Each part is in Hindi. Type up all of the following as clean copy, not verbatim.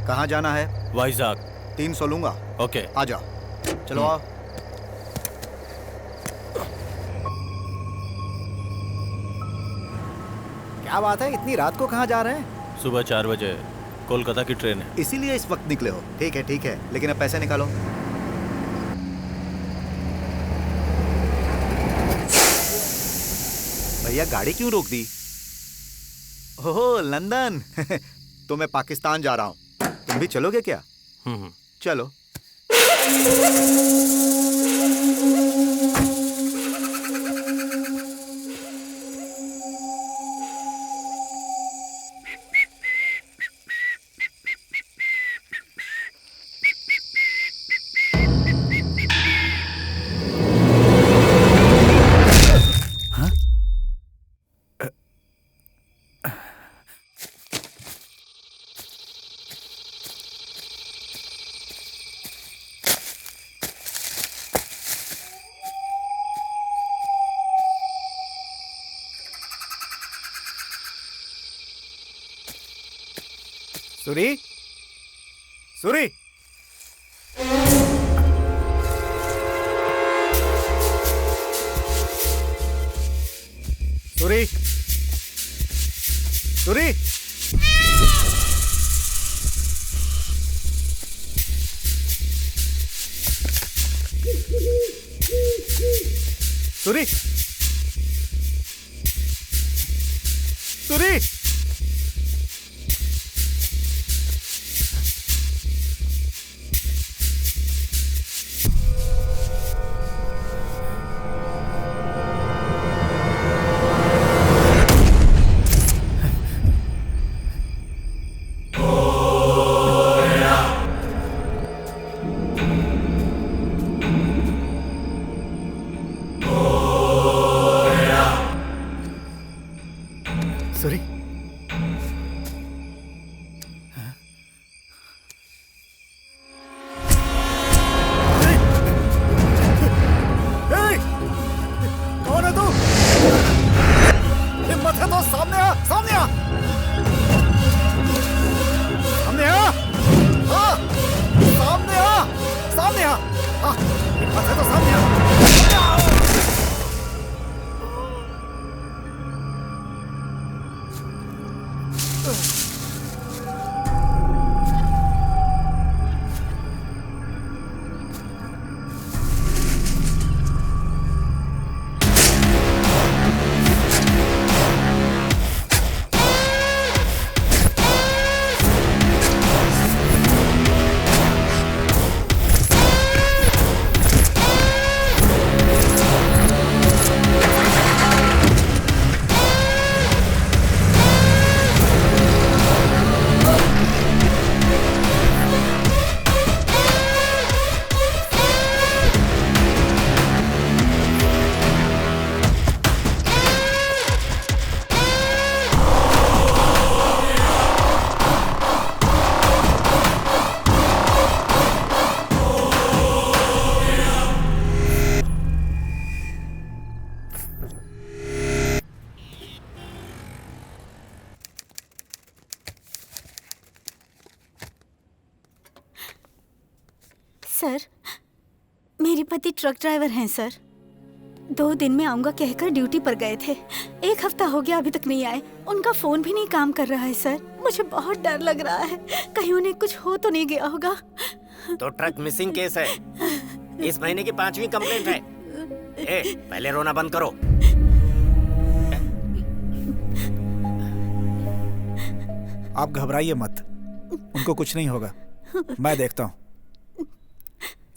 कहाँ जाना है? वाइजाग। 300 लूंगा। ओके। आ जा। चलो आओ। क्या बात है, इतनी रात को कहाँ जा रहे हैं? सुबह 4 बजे कोलकाता की ट्रेन है। इसीलिए इस वक्त निकले हो? ठीक है, लेकिन अब पैसे निकालो। भैया गाड़ी क्यों रोक दी? ओहो लंदन। तो मैं पाकिस्तान जा रहा हूँ, तुम भी चलोगे क्या? चलो। सूरी, सूरी, सूरी, सूरी, सूरी, सूरी। सूरी, कौन है तू? हिम्मत है तो सामने आ, सामने आ, सामने आ, सामने आ, सामने आ, हिम्मत है तो सामने आ। सर, मेरे पति ट्रक ड्राइवर हैं सर। 2 दिन में आऊंगा कहकर ड्यूटी पर गए थे। 1 हफ्ता हो गया अभी तक नहीं आए। उनका फोन भी नहीं काम कर रहा है सर। मुझे बहुत डर लग रहा है, कहीं उन्हें कुछ हो तो नहीं गया होगा। तो ट्रक मिसिंग केस है। इस महीने की 5वीं कंप्लेंट है। पहले रोना बंद करो। आप घबराइए मत, उनको कुछ नहीं होगा। मैं देखता हूँ।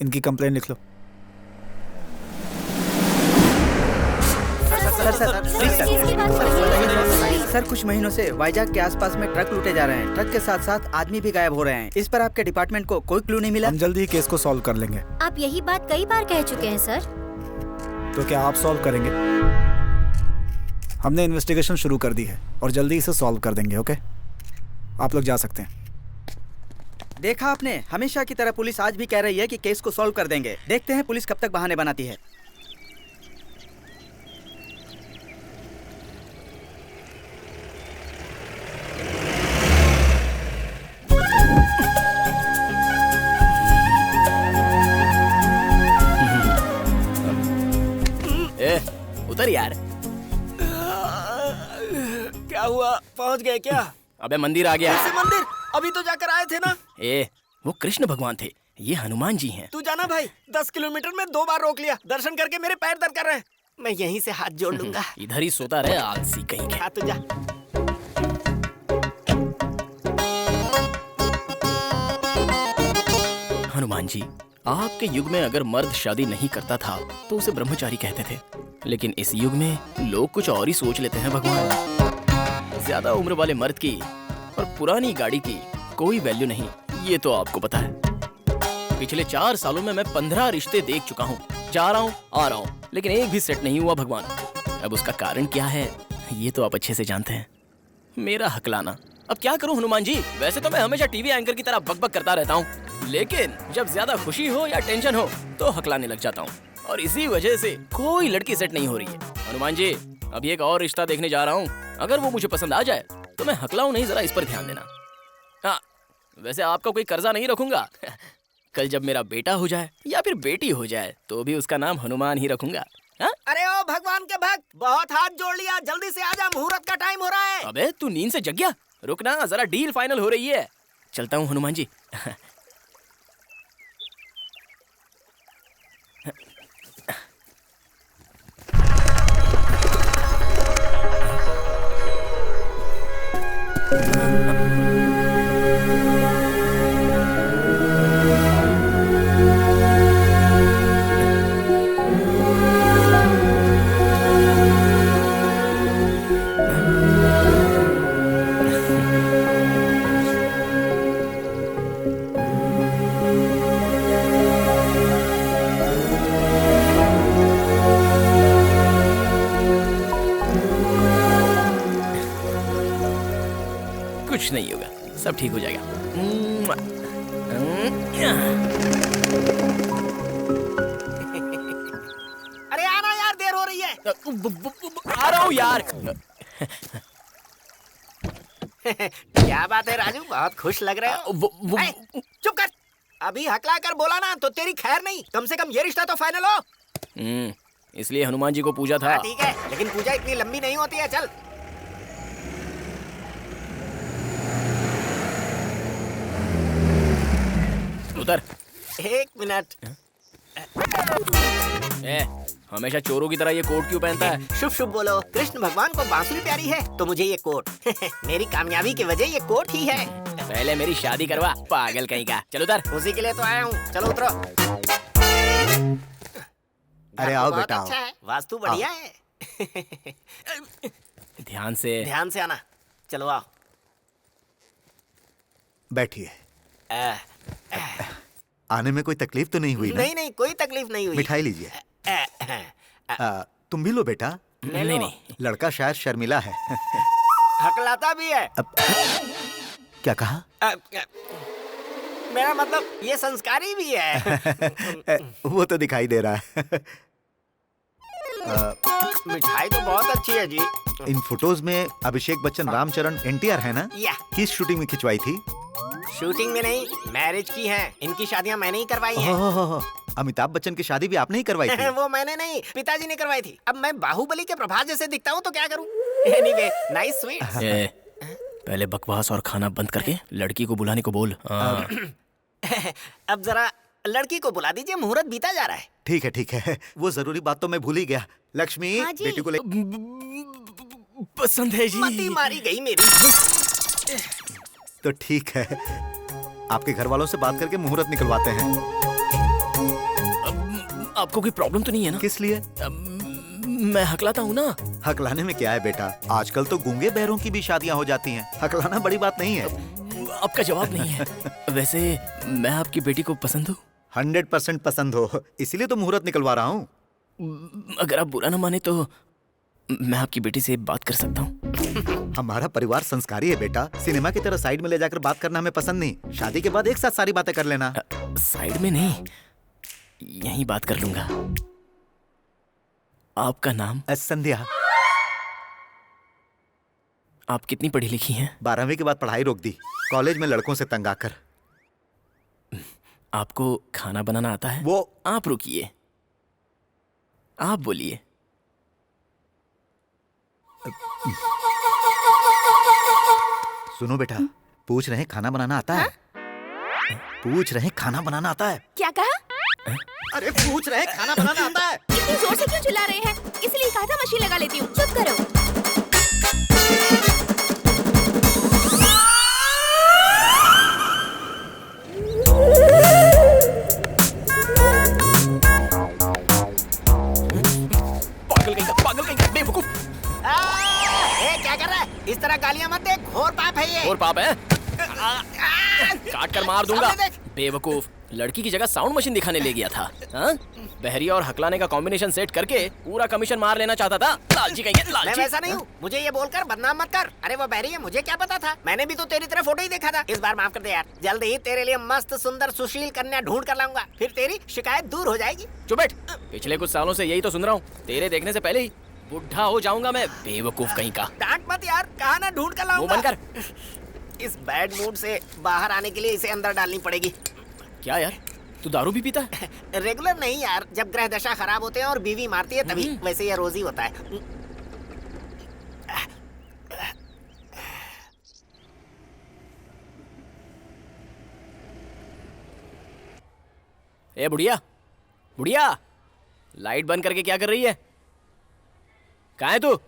इनकी कंप्लेंट लिख लो। सर कुछ महीनों से वाइजाग के आसपास में ट्रक लूटे जा रहे हैं। ट्रक के साथ साथ आदमी भी गायब हो रहे हैं। इस पर आपके डिपार्टमेंट को कोई क्लू नहीं मिला? हम जल्दी ही केस को सॉल्व कर लेंगे। आप यही बात कई बार कह चुके हैं सर। तो क्या आप सॉल्व करेंगे? हमने इन्वेस्टिगेशन शुरू कर दी है और जल्दी इसे सॉल्व कर देंगे। ओके, आप लोग जा सकते हैं। देखा आपने, हमेशा की तरह पुलिस आज भी कह रही है कि केस को सॉल्व कर देंगे। देखते हैं पुलिस कब तक बहाने बनाती है। उतर यार। क्या हुआ, पहुंच गए क्या? अबे मंदिर आ गया। कैसे मंदिर? अभी तो जाकर आए थे ना। वो कृष्ण भगवान थे, ये हनुमान जी हैं। तू जाना भाई, 10 किलोमीटर में 2 बार रोक लिया। दर्शन करके मेरे पैर दर्द कर रहे हैं। मैं यहीं से हाथ जोड़ लूंगा। इधर ही सोता रहे आलसी कहीं के। हाँ तू जा। हनुमान जी, आपके युग में अगर मर्द शादी नहीं करता था तो उसे ब्रह्मचारी कहते थे, लेकिन इस युग में लोग कुछ और ही सोच लेते हैं भगवान। ज्यादा उम्र वाले मर्द की और पुरानी गाड़ी की कोई वैल्यू नहीं, ये तो आपको पता है। पिछले 4 सालों में मैं 15 रिश्ते देख चुका हूँ, जा रहा हूँ आ रहा हूँ, लेकिन एक भी सेट नहीं हुआ भगवान। अब उसका कारण क्या है ये तो आप अच्छे से जानते हैं, मेरा हकलाना। अब क्या करूं हनुमान जी, वैसे तो मैं हमेशा टीवी एंकर की तरह बकबक करता रहता हूँ, लेकिन जब ज्यादा खुशी हो या टेंशन हो तो हकलाने लग जाता हूँ, और इसी वजह से कोई लड़की सेट नहीं हो रही है। हनुमान जी, अभी एक और रिश्ता देखने जा रहा हूँ, अगर वो मुझे पसंद आ जाए तो मैं हकलाऊं नहीं, जरा इस पर ध्यान देना। हाँ, वैसे आपका कोई कर्जा नहीं रखूंगा। कल जब मेरा बेटा हो जाए या फिर बेटी हो जाए तो भी उसका नाम हनुमान ही रखूंगा। हाँ? अरे ओ भगवान के भक्त, बहुत हाथ जोड़ लिया, जल्दी से आजा, मुहूर्त का टाइम हो रहा है। अबे तू नींद से जग गया? रुकना, जरा डील फाइनल हो रही है। चलता हूँ हनुमान जी। कुछ नहीं होगा, सब ठीक हो जाएगा। अरे आना यार, देर हो रही है। आ रहा हूँ यार। क्या बात है राजू, बहुत खुश लग रहे हो। चुप कर, अभी हकला कर बोला ना तो तेरी खैर नहीं। कम से कम ये रिश्ता तो फाइनल हो। इसलिए हनुमान जी को पूजा था। ठीक है, लेकिन पूजा इतनी लंबी नहीं होती है। चल उतर। 1 मिनट। हमेशा चोरों की तरह ये कोट क्यों पहनता है? शुभ शुभ बोलो। कृष्ण भगवान को बांसुरी प्यारी है तो मुझे ये कोट। मेरी कामयाबी की वजह ये कोट ही है। पहले मेरी शादी करवा, पागल कहीं का। चलो उतर। उसी के लिए तो आया हूँ, चलो उतरो। अरे आओ बेटा, अच्छा है, वास्तु बढ़िया है। ध्यान से आना। चलो आओ, बैठिए। आने में कोई तकलीफ तो नहीं हुई ना? नहीं नहीं, कोई तकलीफ नहीं हुई। मिठाई लीजिए। तुम भी लो बेटा। नहीं, लड़का शायद शर्मिला है। हकलाता भी है। क्या कहा? मेरा मतलब ये संस्कारी भी है। वो तो दिखाई दे रहा है। मिठाई तो बहुत अच्छी है जी। इन फोटोज में अभिषेक बच्चन, रामचरण, NTR है ना? या किस शूटिंग में खिंचवाई थी? शूटिंग में नहीं, मैरिज की है। इनकी शादियां मैंने ही करवाई हैं। अमिताभ बच्चन की शादी भी आपने ही करवाई थी? वो मैंने नहीं, पिताजी ने करवाई थी। अब मैं बाहुबली के प्रभास जैसे दिखता हूँ तो क्या करूँ? Anyway, nice sweet. पहले बकवास और खाना बंद करके लड़की को बुलाने को बोल। अब जरा लड़की को बुला दीजिए, मुहूर्त बीता जा रहा है। ठीक है, वो जरूरी बात तो मैं भूल ही गया। लक्ष्मी, हाँ जी। बेटी को ले। पसंद है जी। मती मारी गई मेरी। तो ठीक है, आपके घर वालों से बात करके मुहूर्त निकलवाते हैं। आपको कोई प्रॉब्लम तो नहीं है ना? किस लिए? मैं हकलाता हूँ ना। हकलाने में क्या है बेटा, आजकल तो गूंगे बहरों की भी शादियां हो जाती हैं। हकलाना बड़ी बात नहीं है। आपका जवाब नहीं है। वैसे मैं आपकी बेटी को पसंद हूँ। 100% पसंद हो, इसीलिए तो मुहूर्त निकलवा रहा हूँ। अगर आप बुरा न माने तो मैं आपकी बेटी से बात कर सकता हूँ? हमारा परिवार संस्कारी है बेटा। सिनेमा की तरह साइड में ले जाकर बात करना हमें पसंद नहीं। शादी के बाद एक साथ सारी बातें कर लेना। साइड में नहीं, यहीं बात कर लूंगा। आपका नाम? संध्या। आप कितनी पढ़ी लिखी हैं? 12वीं के बाद पढ़ाई रोक दी, कॉलेज में लड़कों से तंग आकर। आपको खाना बनाना आता है? वो आप रुकिए, आप बोलिए। सुनो बेटा, पूछ रहे हैं खाना बनाना आता है? पूछ रहे हैं खाना बनाना आता है? क्या कहा? अरे पूछ रहे हैं खाना बनाना आता है? इतनी जोर से क्यों चिल्ला रहे हैं? इसलिए कहा था मशीन लगा लेती हूँ। चुप करो। पागल कहीं का बेवकूफ। क्या कर रहा है? इस तरह गालियां मत दे, घोर पाप है ये। और पाप है? काट कर मार दूंगा। बेवकूफ, लड़की की जगह साउंड मशीन दिखाने ले गया था। हाँ? बहरी और हकलाने का कॉम्बिनेशन सेट करके पूरा कमीशन मार लेना चाहता था। लालची कहीं के, लालची। मैं वैसा नहीं हूँ, मुझे ये बोलकर बदनाम मत कर। अरे वो बहरी है, मुझे क्या पता था? मैंने भी तो तेरी तरह फोटो ही देखा था। इस बार माफ कर दे यार। जल्द ही तेरे लिए मस्त सुंदर सुशील कन्या ढूंढ कर लाऊंगा, फिर तेरी शिकायत दूर हो जाएगी। चुप बैठ। पिछले कुछ सालों से यही तो सुन रहा हूँ। तेरे देखने से पहले ही बुढ़ा हो जाऊंगा मैं, बेवकूफ कहीं का। डांट मत यार, कहा ना ढूंढ कर लाऊंगा। मुंह बंद कर। इस बैड मूड से बाहर आने के लिए इसे अंदर डालनी पड़ेगी। क्या यार, तू दारू भी पीता है? रेगुलर नहीं यार, जब ग्रह दशा खराब होते हैं और बीवी मारती है तभी। वैसे ये रोज ही होता है। ए बुढ़िया, बुढ़िया, लाइट बंद करके क्या कर रही है? कहाँ है तू?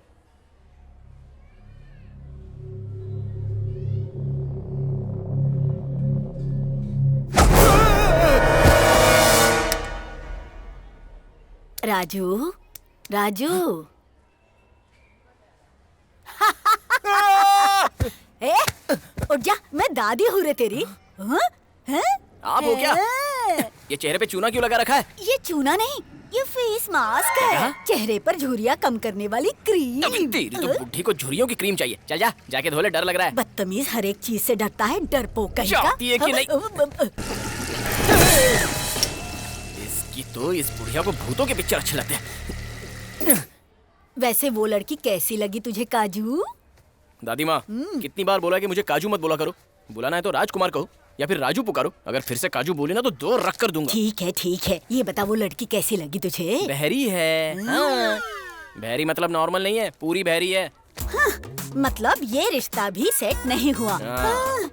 राजू, राजू। ए, उठ जा, मैं दादी हूँ रे तेरी। हाँ? हैं? आप हो क्या? ये चेहरे पे चूना क्यों लगा रखा है? ये चूना नहीं, ये फेस मास्क है। क्या? चेहरे पर झुर्रियाँ कम करने वाली क्रीम। अबे तेरी तो बुढ़ी को झुर्रियों की क्रीम चाहिए। चल जा, जाके धो ले, डर लग रहा है। बदतमीज, हर एक चीज से डरता है, डरपोक कहीं का। चाहती है कि नहीं? इसकी तो, इस बुढ़िया को भूतों के पिक्चर अच्छे लगते हैं। वैसे वो लड़की कैसी लगी तुझे काजू? दादी माँ, कितनी बार बोला कि मुझे काजू मत बोला करो। बुलाना है तो राजकुमार कहो या फिर राजू पुकारो। अगर फिर से काजू बोली ना तो 2 रख कर दूंगा। ठीक है, ठीक है। ये बता, वो लड़की कैसी लगी तुझे? बहरी है। हाँ। बहरी मतलब नॉर्मल नहीं है, पूरी बहरी है। हाँ, मतलब ये रिश्ता भी सेट नहीं हुआ। हाँ,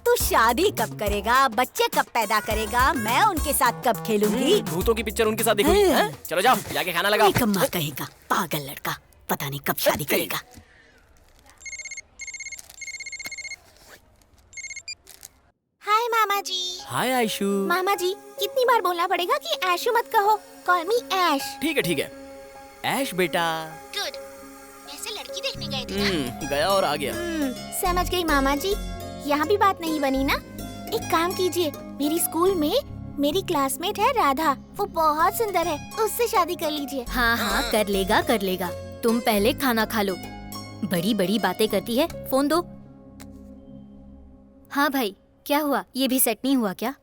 तू शादी कब करेगा? बच्चे कब पैदा करेगा? मैं उनके साथ कब खेलूंगी? भूतों की पिक्चर उनके साथ देखूंगी। हाँ? चलो जाओ, जाके खाना लगाओ। निकम्मा कहेगा, पागल लड़का, पता नहीं कब शादी करेगा। हाय मामा जी। हाय आयशु। मामा जी, कितनी बार बोलना पड़ेगा कि ऐशु मत कहो, कॉल मी ऐश। ठीक है, ठीक है। ऐश बेटा। गुड। वैसे लड़की देखने गए थे ना? गया और आ गया। समझ गई मामा जी। यहाँ भी बात नहीं बनी ना? एक काम कीजिए, मेरी स्कूल में मेरी क्लासमेट है राधा, वो बहुत सुंदर है, उससे शादी कर लीजिए। हाँ हाँ, कर लेगा कर लेगा। तुम पहले खाना खा लो। बड़ी बड़ी बातें करती है। फोन दो। हाँ भाई, क्या हुआ? ये भी सेट नहीं हुआ क्या?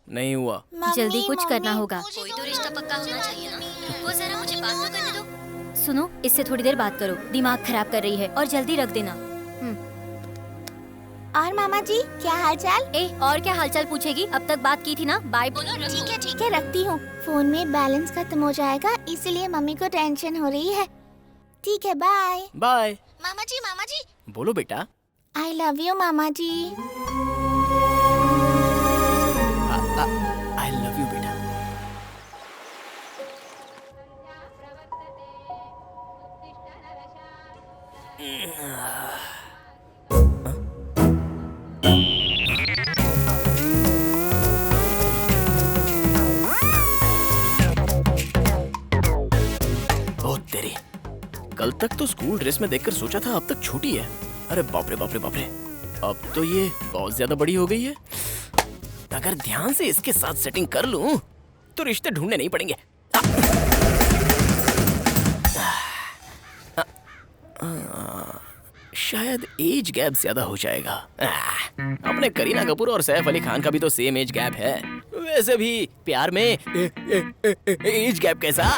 नहीं हुआ। जल्दी कुछ करना मम्मी, होगा। कोई तो रिश्ता पक्का होना चाहिए ना। वो जरा मुझे बात तो करने दो। सुनो, इससे थोड़ी देर बात करो, दिमाग खराब कर रही है, और जल्दी रख देना। और मामा जी, क्या हालचाल? और क्या हालचाल पूछेगी? अब तक बात की थी ना। बाय बोलो। ठीक है, रखती हूँ। फोन में बैलेंस खत्म हो जाएगा, इसलिए मम्मी को टेंशन हो रही है। ठीक है, बाय। बाय। मामा जी। बोलो बेटा। आई लव यू मामा जी। आई लव यू बेटा। ओ तेरी, कल तक तो स्कूल ड्रेस में देखकर सोचा था अब तक छोटी है। अरे बाप रे बाप रे बाप रे, अब तो ये बहुत ज्यादा बड़ी हो गई है। अगर ध्यान से इसके साथ सेटिंग कर लूं तो रिश्ते ढूंढने नहीं पड़ेंगे। शायद एज गैप ज्यादा हो जाएगा। अपने करीना कपूर और सैफ अली खान का भी तो सेम एज गैप है। वैसे भी प्यार में एज गैप कैसा?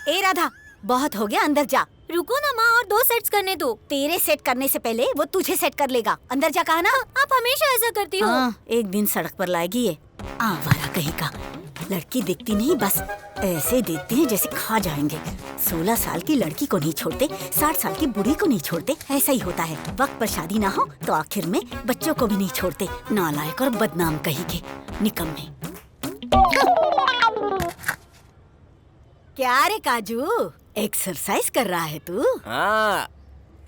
ए राधा, बहुत हो गया, अंदर जा। रुको ना माँ, और 2 सेट्स करने दो। तेरे सेट करने से पहले वो तुझे सेट कर लेगा। अंदर जा, कहा ना। आप हमेशा ऐसा करती हो। हाँ, एक दिन सड़क पर लाएगी ये आवारा कहीं का। लड़की दिखती नहीं, बस ऐसे देखते हैं जैसे खा जाएंगे। 16 साल की लड़की को नहीं छोड़ते, 60 साल की बूढ़ी को नहीं छोड़ते। ऐसा ही होता है, वक्त पर शादी ना हो तो आखिर में बच्चों को भी नहीं छोड़ते। नालायक और बदनाम कहीं के, निकम्मे। क्या रे काजू, एक्सरसाइज कर रहा है तू? हाँ,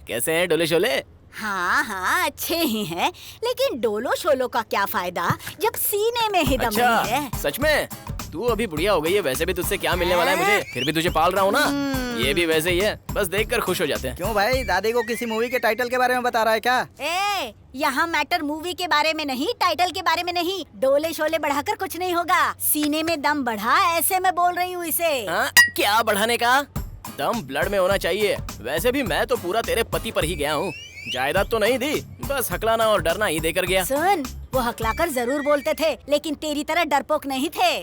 कैसे हैं डोले शोले? हाँ हाँ, अच्छे ही हैं, लेकिन डोलो शोलो का क्या फायदा जब सीने में ही दम नहीं है। सच में? तू अभी बुढ़िया हो गई है, वैसे भी तुझसे क्या मिलने वाला है मुझे? फिर भी तुझे पाल रहा हूँ ना। ये भी वैसे ही है, बस देखकर खुश हो जाते हैं। क्यों भाई, दादी को किसी मूवी के टाइटल के बारे में बता रहा है क्या? ए, यहाँ मैटर मूवी के बारे में नहीं, टाइटल के बारे में नहीं। डोले शोले बढ़ाकर कुछ नहीं होगा, सीने में दम बढ़ा, ऐसे मैं बोल रही हूँ इसे। क्या बढ़ाने का? दम ब्लड में होना चाहिए। वैसे भी मैं तो पूरा तेरे पति पर ही गया हूँ, जायदाद तो नहीं दी, बस हकलाना और डरना ही देकर गया। सुन, वो हकलाकर जरूर बोलते थे, लेकिन तेरी तरह डरपोक नहीं थे।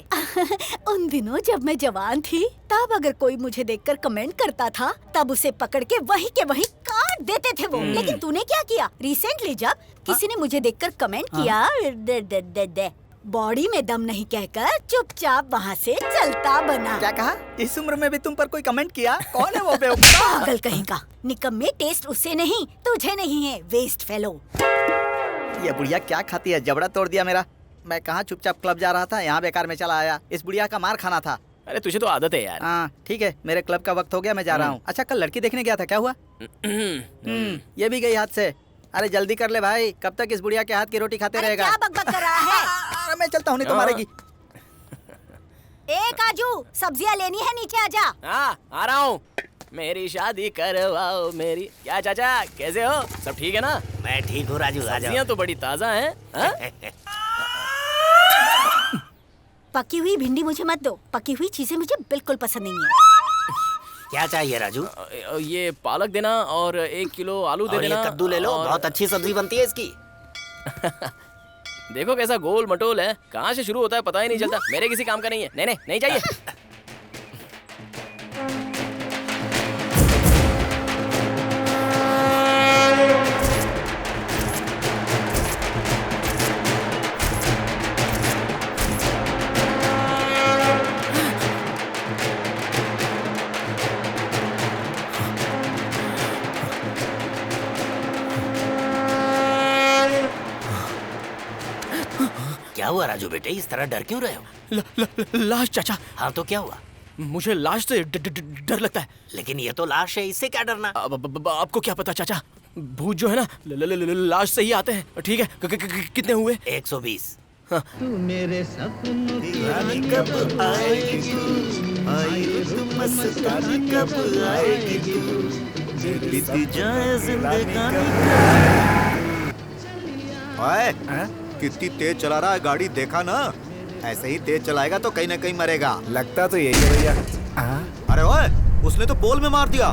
उन दिनों जब मैं जवान थी, तब अगर कोई मुझे देखकर कमेंट करता था, तब उसे पकड़ के वही के वही काट देते थे वो। लेकिन तूने क्या किया? रिसेंटली जब किसी ने मुझे देखकर कमेंट किया, बॉडी में दम नहीं कहकर चुपचाप वहाँ से चलता बना। क्या कहा? इस उम्र में भी तुम पर कोई कमेंट किया? कौन है वो बेवकूफ? पागल कहीं का। निकम्मे, टेस्ट उससे नहीं तुझे नहीं है, वेस्ट फेलो। ये बुढ़िया क्या खाती है, जबड़ा तोड़ दिया मेरा। मैं कहाँ चुपचाप क्लब जा रहा था, यहाँ बेकार में चला आया। इस बुढ़िया का मार खाना था। अरे तुझे तो आदत है यार। हाँ ठीक है, मेरे क्लब का वक्त हो गया, मैं जा रहा हूँ। अच्छा, कल लड़की देखने गया था, क्या हुआ? ये भी गई हाथ से। अरे जल्दी कर ले भाई, कब तक इस बुढ़िया के हाथ की रोटी खाते रहेगा? क्या बकबक कर रहा है? अरे मैं चलता हूँ, नहीं तो मारेगी। ए काजू, सब्जियाँ लेनी है, नीचे आजा। हाँ, आ रहा हूँ। मेरी शादी करवाओ मेरी। क्या चाचा, कैसे हो? सब ठीक है ना? मैं ठीक हूँ राजू। सब्जियाँ तो बड़ी ताजा हैं। पकी हुई भिंडी मुझे मत दो, पकी हुई चीजें मुझे बिल्कुल पसंद नहीं है। क्या चाहिए राजू? ये पालक देना और 1 किलो आलू दे देना। ये कद्दू ले लो, बहुत अच्छी सब्जी बनती है इसकी। देखो कैसा गोल मटोल है, कहाँ से शुरू होता है पता ही नहीं चलता। मेरे किसी काम का नहीं है। नहीं नहीं चाहिए। क्या हुआ राजू बेटे, इस तरह डर क्यों रहे हो? लाश चाचा। हाँ तो क्या हुआ? मुझे लाश से डर लगता है। लेकिन ये तो लाश है, इससे क्या डरना? आपको क्या पता चाचा, भूत जो है ना लाश से ही आते हैं। ठीक है, कितने हुए? 120। हाँ। तू मेरे सपनों की कब आएगी तू, आई तू मस्तानी कब आएगी तू, बीती जाए जिंदगानी। ओए, कितनी तेज चला रहा है गाड़ी, देखा ना? ऐसे ही तेज चलाएगा तो कहीं ना कहीं मरेगा। लगता तो यही है भैया। अरे ओए, उसने तो पोल में मार दिया।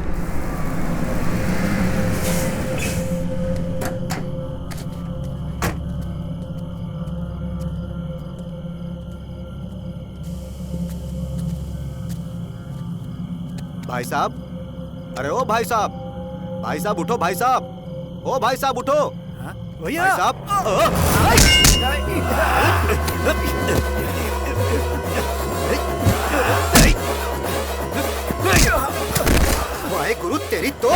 भाई साहब, अरे ओ भाई साहब, भाई साहब उठो, भाई साहब, ओ भाई साहब उठो। भैया भाई साहब, वाहे गुरु तेरी तो।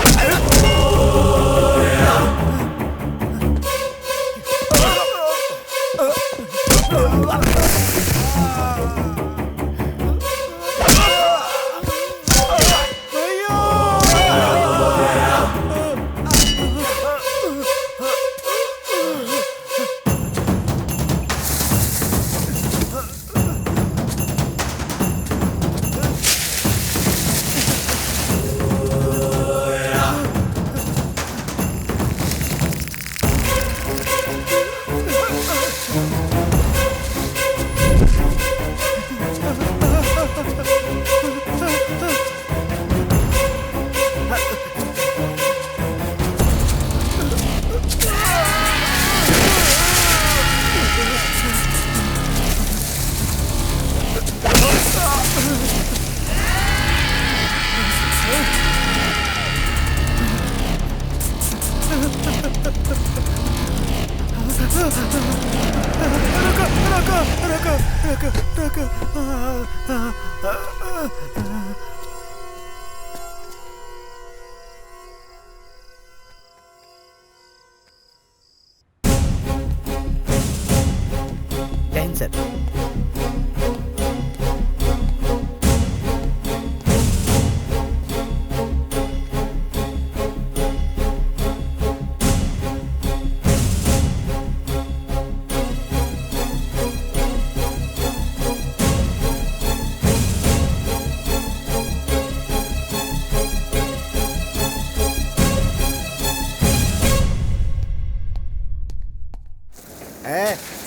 सर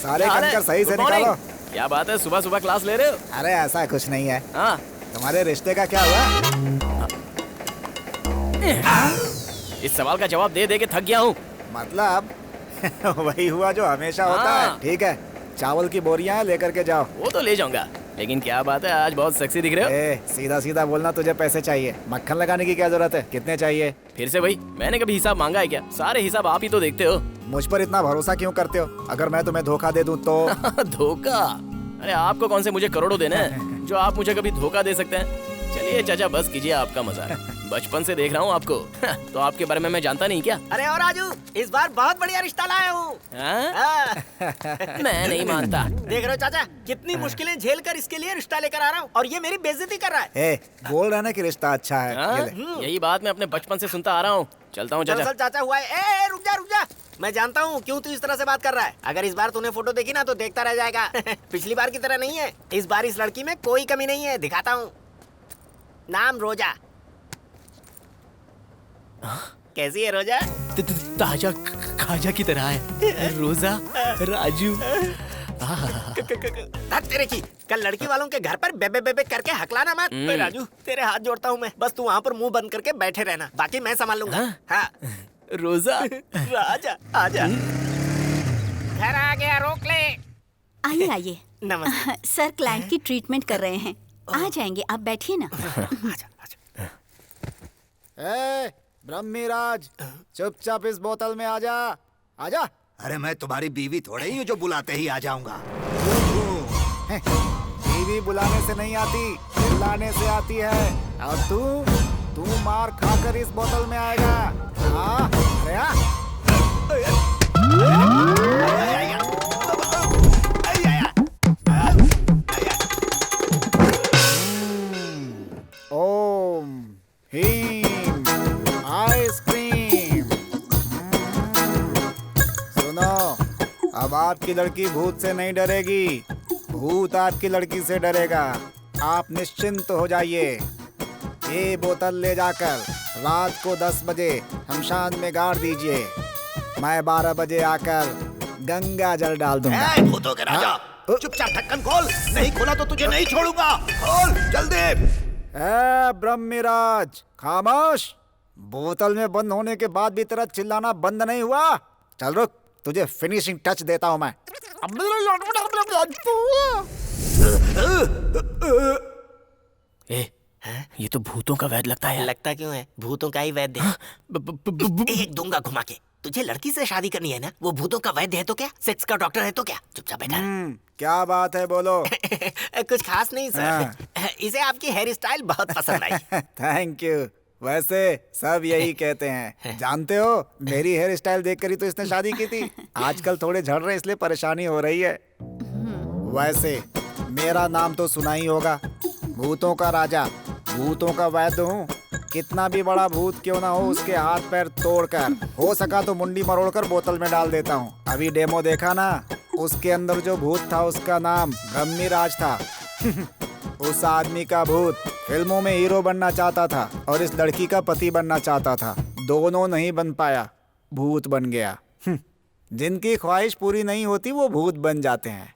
सारे कंकर सही से निकालो। क्या बात है, सुबह सुबह क्लास ले रहे हो? अरे ऐसा कुछ नहीं है। हाँ, तुम्हारे रिश्ते का क्या हुआ? इस सवाल का जवाब दे दे के थक गया हूँ। मतलब वही हुआ जो हमेशा होता है। ठीक है, चावल की बोरियां लेकर के जाओ। वो तो ले जाऊंगा, लेकिन क्या बात है आज बहुत सेक्सी दिख रहे हो। सीधा सीधा बोलना, तुझे पैसे चाहिए? मक्खन लगाने की क्या जरूरत है? कितने चाहिए? फिर से भाई, मैंने कभी हिसाब मांगा है क्या? सारे हिसाब आप ही तो देखते हो। मुझ पर इतना भरोसा क्यों करते हो? अगर मैं तुम्हें धोखा दे दूं तो? धोखा? अरे आपको कौन से मुझे करोड़ों देने हैं जो आप मुझे कभी धोखा दे सकते हैं? चलिए चाचा, बस कीजिए आपका मजाक। बचपन से देख रहा हूँ आपको। तो आपके बारे में मैं जानता नहीं क्या? अरे और राजू, इस बार बहुत बढ़िया रिश्ता लाया हूँ। मैं नहीं मानता। देख रहे हो चाचा, कितनी मुश्किलें झेल कर इसके लिए रिश्ता लेकर आ रहा हूँ, और ये मेरी बेइज्जती कर रहा है। बोल रहा ना कि रिश्ता अच्छा है। यही बात मैं अपने बचपन से सुनता आ रहा हूँ। चलता हूँ चाचा। चाचा हुआ है। रुक जा। मैं जानता हूँ क्यों तू इस तरह से बात कर रहा है। अगर इस बार तूने फोटो देखी ना तो देखता रह जाएगा। पिछली बार की तरह नहीं है, इस बार इस लड़की में कोई कमी नहीं है। दिखाता हूँ। नाम रोजा। कैसी है रोजा? ताजा खाजा की तरह है। रोजा, राजू। तेरे की कल लड़की वालों के घर पर बेबे बेबे करके हकलाना मत। राजू, तेरे हाथ जोड़ता हूँ मैं, बस तू वहाँ पर मुंह बंद करके बैठे रहना, बाकी मैं संभाल लूंगा। हाँ। रोजा, राजा आजा। घर आ गया, रोक ले। आइए आइए। नमस्ते। सर क्लाइंट की ट्रीटमेंट कर रहे हैं, आ जाएंगे, आप बैठिए ना। ब्रह्मीराज, चुपचाप इस बोतल में आजा। आजा। अरे मैं तुम्हारी बीवी थोड़े ही हूँ जो बुलाते ही आ जाऊंगा। बीवी बुलाने से नहीं आती, चिल्लाने से आती है। और तू मार खाकर इस बोतल में आएगा। अरे ओम हीम आइसक्रीम। सुनो, अब आपकी लड़की भूत से नहीं डरेगी, भूत आपकी लड़की से डरेगा। आप निश्चिंत हो जाइए। ये बोतल ले जाकर रात को 10 बजे शमशान में गाड़ दीजिए। मैं 12 बजे आकर गंगा जल डाल दूंगा। भूतों के राजा, चुपचाप ढक्कन खोल, नहीं खोला तो तुझे नहीं छोड़ूंगा। खोल जल्दी। ब्रह्मीराज, खामोश। बोतल में बंद होने के बाद भी तेरा चिल्लाना बंद नहीं हुआ। चल रुक, तुझे फिनिशिंग टच देता हूँ मैं। ये तो भूतों का वैद्य लगता है। लगता क्यों है? भूतों का ही वैद्य है। एक दूंगा घुमा के। तुझे लड़की से शादी करनी है ना? वो भूतों का वैद्य है तो क्या? सेक्स का डॉक्टर है तो क्या? चुपचाप बैठा। क्या बात है, बोलो। कुछ खास नहीं सर, इसे आपकी हेयर स्टाइल बहुत पसंद आई। Thank you. वैसे सब यही कहते हैं। जानते हो, मेरी हेयर स्टाइल देखकर ही तो इसने शादी की थी। आजकल थोड़े झड़ रहे, इसलिए परेशानी हो रही है। वैसे मेरा नाम तो सुना ही होगा, भूतों का राजा, भूतों का वैद्य हूँ। कितना भी बड़ा भूत क्यों ना हो, उसके हाथ पैर तोड़कर, हो सका तो मुंडी मरोड़कर बोतल में डाल देता हूँ। अभी डेमो देखा ना, उसके अंदर जो भूत था उसका नाम ब्रह्मीराज था। उस आदमी का भूत फिल्मों में हीरो बनना चाहता था और इस लड़की का पति बनना चाहता था। दोनों नहीं बन पाया, भूत बन गया। जिनकी ख्वाहिश पूरी नहीं होती वो भूत बन जाते हैं।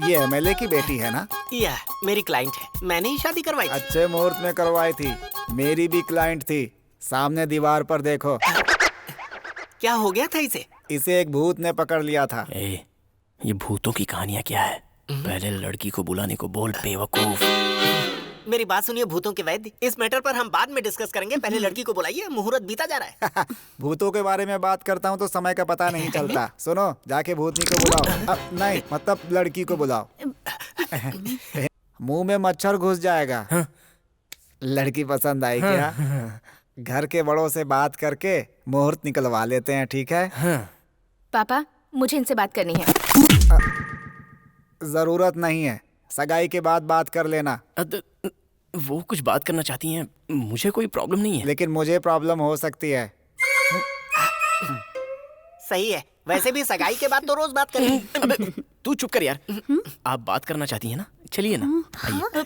ये एमएलए की बेटी है ना? या मेरी क्लाइंट है, मैंने ही शादी करवाई। अच्छे मुहूर्त में करवाई थी। मेरी भी क्लाइंट थी। सामने दीवार पर देखो। क्या हो गया था इसे? इसे एक भूत ने पकड़ लिया था। ये भूतों की कहानियाँ क्या है? पहले लड़की को बुलाने को बोल, बेवकूफ। मेरी बात सुनिए भूतों के वैद्य, इस मैटर पर हम बाद में डिस्कस करेंगे। पहले लड़की को बुलाइए, मुहूर्त बीता जा रहा है। भूतों के बारे में बात करता हूँ तो समय का पता नहीं चलता। सुनो, जाके भूतनी को बुलाओ। नहीं, मतलब लड़की को बुलाओ। मुंह में मच्छर घुस जाएगा। लड़की पसंद आई क्या? घर के बड़ों से बात करके मुहूर्त निकलवा लेते हैं, ठीक है? पापा, मुझे इनसे बात करनी है। जरूरत नहीं है, सगाई के बाद बात कर लेना। वो कुछ बात करना चाहती हैं, मुझे कोई प्रॉब्लम नहीं है। लेकिन मुझे प्रॉब्लम हो सकती है। सही है, वैसे भी सगाई के बाद तो रोज बात करेंगे। अबे तू चुप कर यार। आप बात करना चाहती हैं ना, चलिए ना, आइए।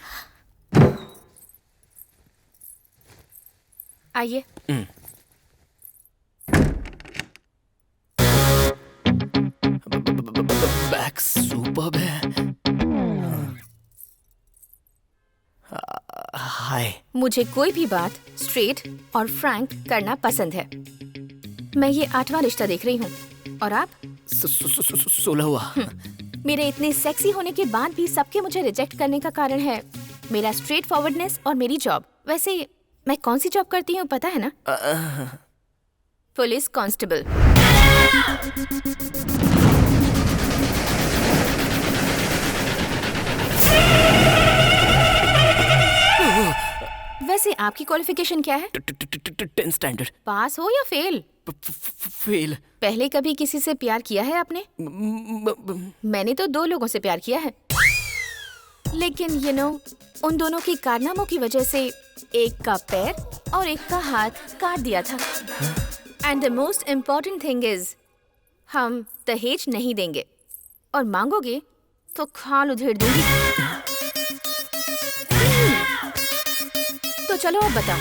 आइए। बैक सुपर्ब है। हाय। मुझे कोई भी बात स्ट्रेट और फ्रैंक करना पसंद है। मैं ये 8वां रिश्ता देख रही हूँ और आप 16वां। मेरे इतने सेक्सी होने के बाद भी सबके मुझे रिजेक्ट करने का कारण है मेरा स्ट्रेट फॉरवर्डनेस और मेरी जॉब। वैसे मैं कौन सी जॉब करती हूँ पता है ना? Police constable. वैसे आपकी क्वालिफिकेशन क्या है? 10th standard. पास हो या फेल? फेल। पहले कभी किसी से प्यार किया है आपने? मैंने तो 2 लोगों से प्यार किया है, लेकिन उन दोनों की कारनामों की वजह से एक का पैर और एक का हाथ काट दिया था। And the most important thing is हम दहेज नहीं देंगे, और मांगोगे तो खाल उधेड़ दूंगी। तो चलो अब बताओ,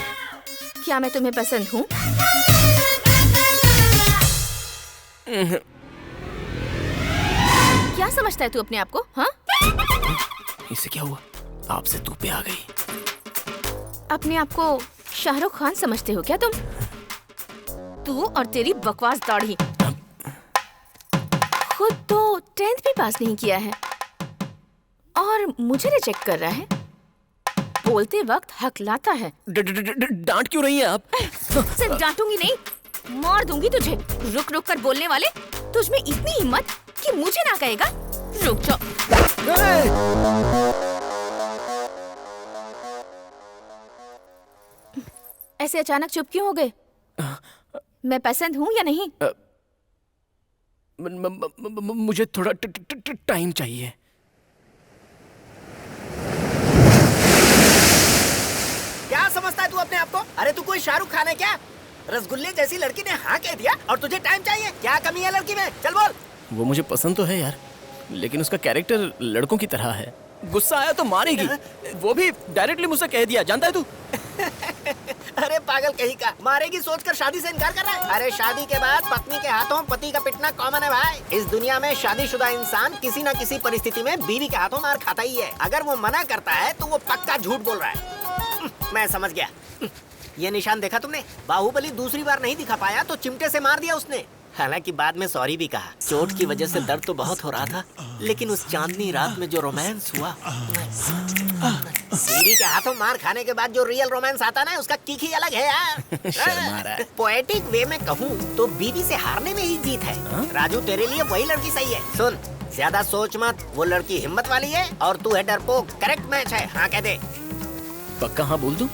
क्या मैं तुम्हें पसंद हूँ? क्या समझता है तू अपने आप को? हाँ? इसे क्या हुआ? आपसे तू पे आ गई। अपने आप को शाहरुख खान समझते हो क्या तुम? तू और तेरी बकवास दाढ़ी। खुद तो 10th भी पास नहीं किया है और मुझे रिजेक्ट कर रहा है। बोलते वक्त हकलाता है। डांट क्यों रही हैं आप? सिर्फ डांटूंगी नहीं, मार दूंगी तुझे। रुक रुक कर बोलने वाले, तुझ में इतनी हिम्मत कि मुझे ना कहेगा? रुक जाओ। ऐसे अचानक चुप क्यों हो गए? मैं पसंद हूँ या नहीं? मुझे थोड़ा टाइम चाहिए। क्या समझता है तू अपने आप को? अरे तू कोई शाहरुख खान है क्या? रसगुल्ले जैसी लड़की ने हाँ कह दिया और तुझे टाइम चाहिए? क्या कमी है लड़की में? चल बोल। वो मुझे पसंद तो है यार, लेकिन उसका कैरेक्टर लड़कों की तरह है। गुस्सा आया तो मारेगी, वो भी डायरेक्टली मुझसे कह दिया। जानता है तू? अरे पागल कहीं का, मारेगी सोचकर शादी से इनकार कर रहा है? अरे शादी के बाद पत्नी के हाथों पति का पिटना कॉमन है भाई। इस दुनिया में शादीशुदा इंसान किसी न किसी परिस्थिति में बीवी के हाथों मार खाता ही है। अगर वो मना करता है तो वो पक्का झूठ बोल रहा है। मैं समझ गया। ये निशान देखा तुमने? बाहुबली दूसरी बार नहीं दिखा पाया तो चिमटे से मार दिया उसने। हालांकि बाद में सॉरी भी कहा। चोट की वजह से दर्द तो बहुत हो रहा था, लेकिन उस चांदनी रात में जो रोमांस हुआ, बीवी के हाथों मार खाने के बाद जो रियल रोमांस आता ना, उसका किक ही अलग है यार। पोएटिक वे में कहूँ तो बीवी से हारने में ही जीत है। राजू तेरे लिए वही लड़की सही है। सुन, ज्यादा सोच मत, वो लड़की हिम्मत वाली है और तू है डरपोक। करेक्ट मैच है, हाँ कह दे। पक्का हाँ बोल दूं?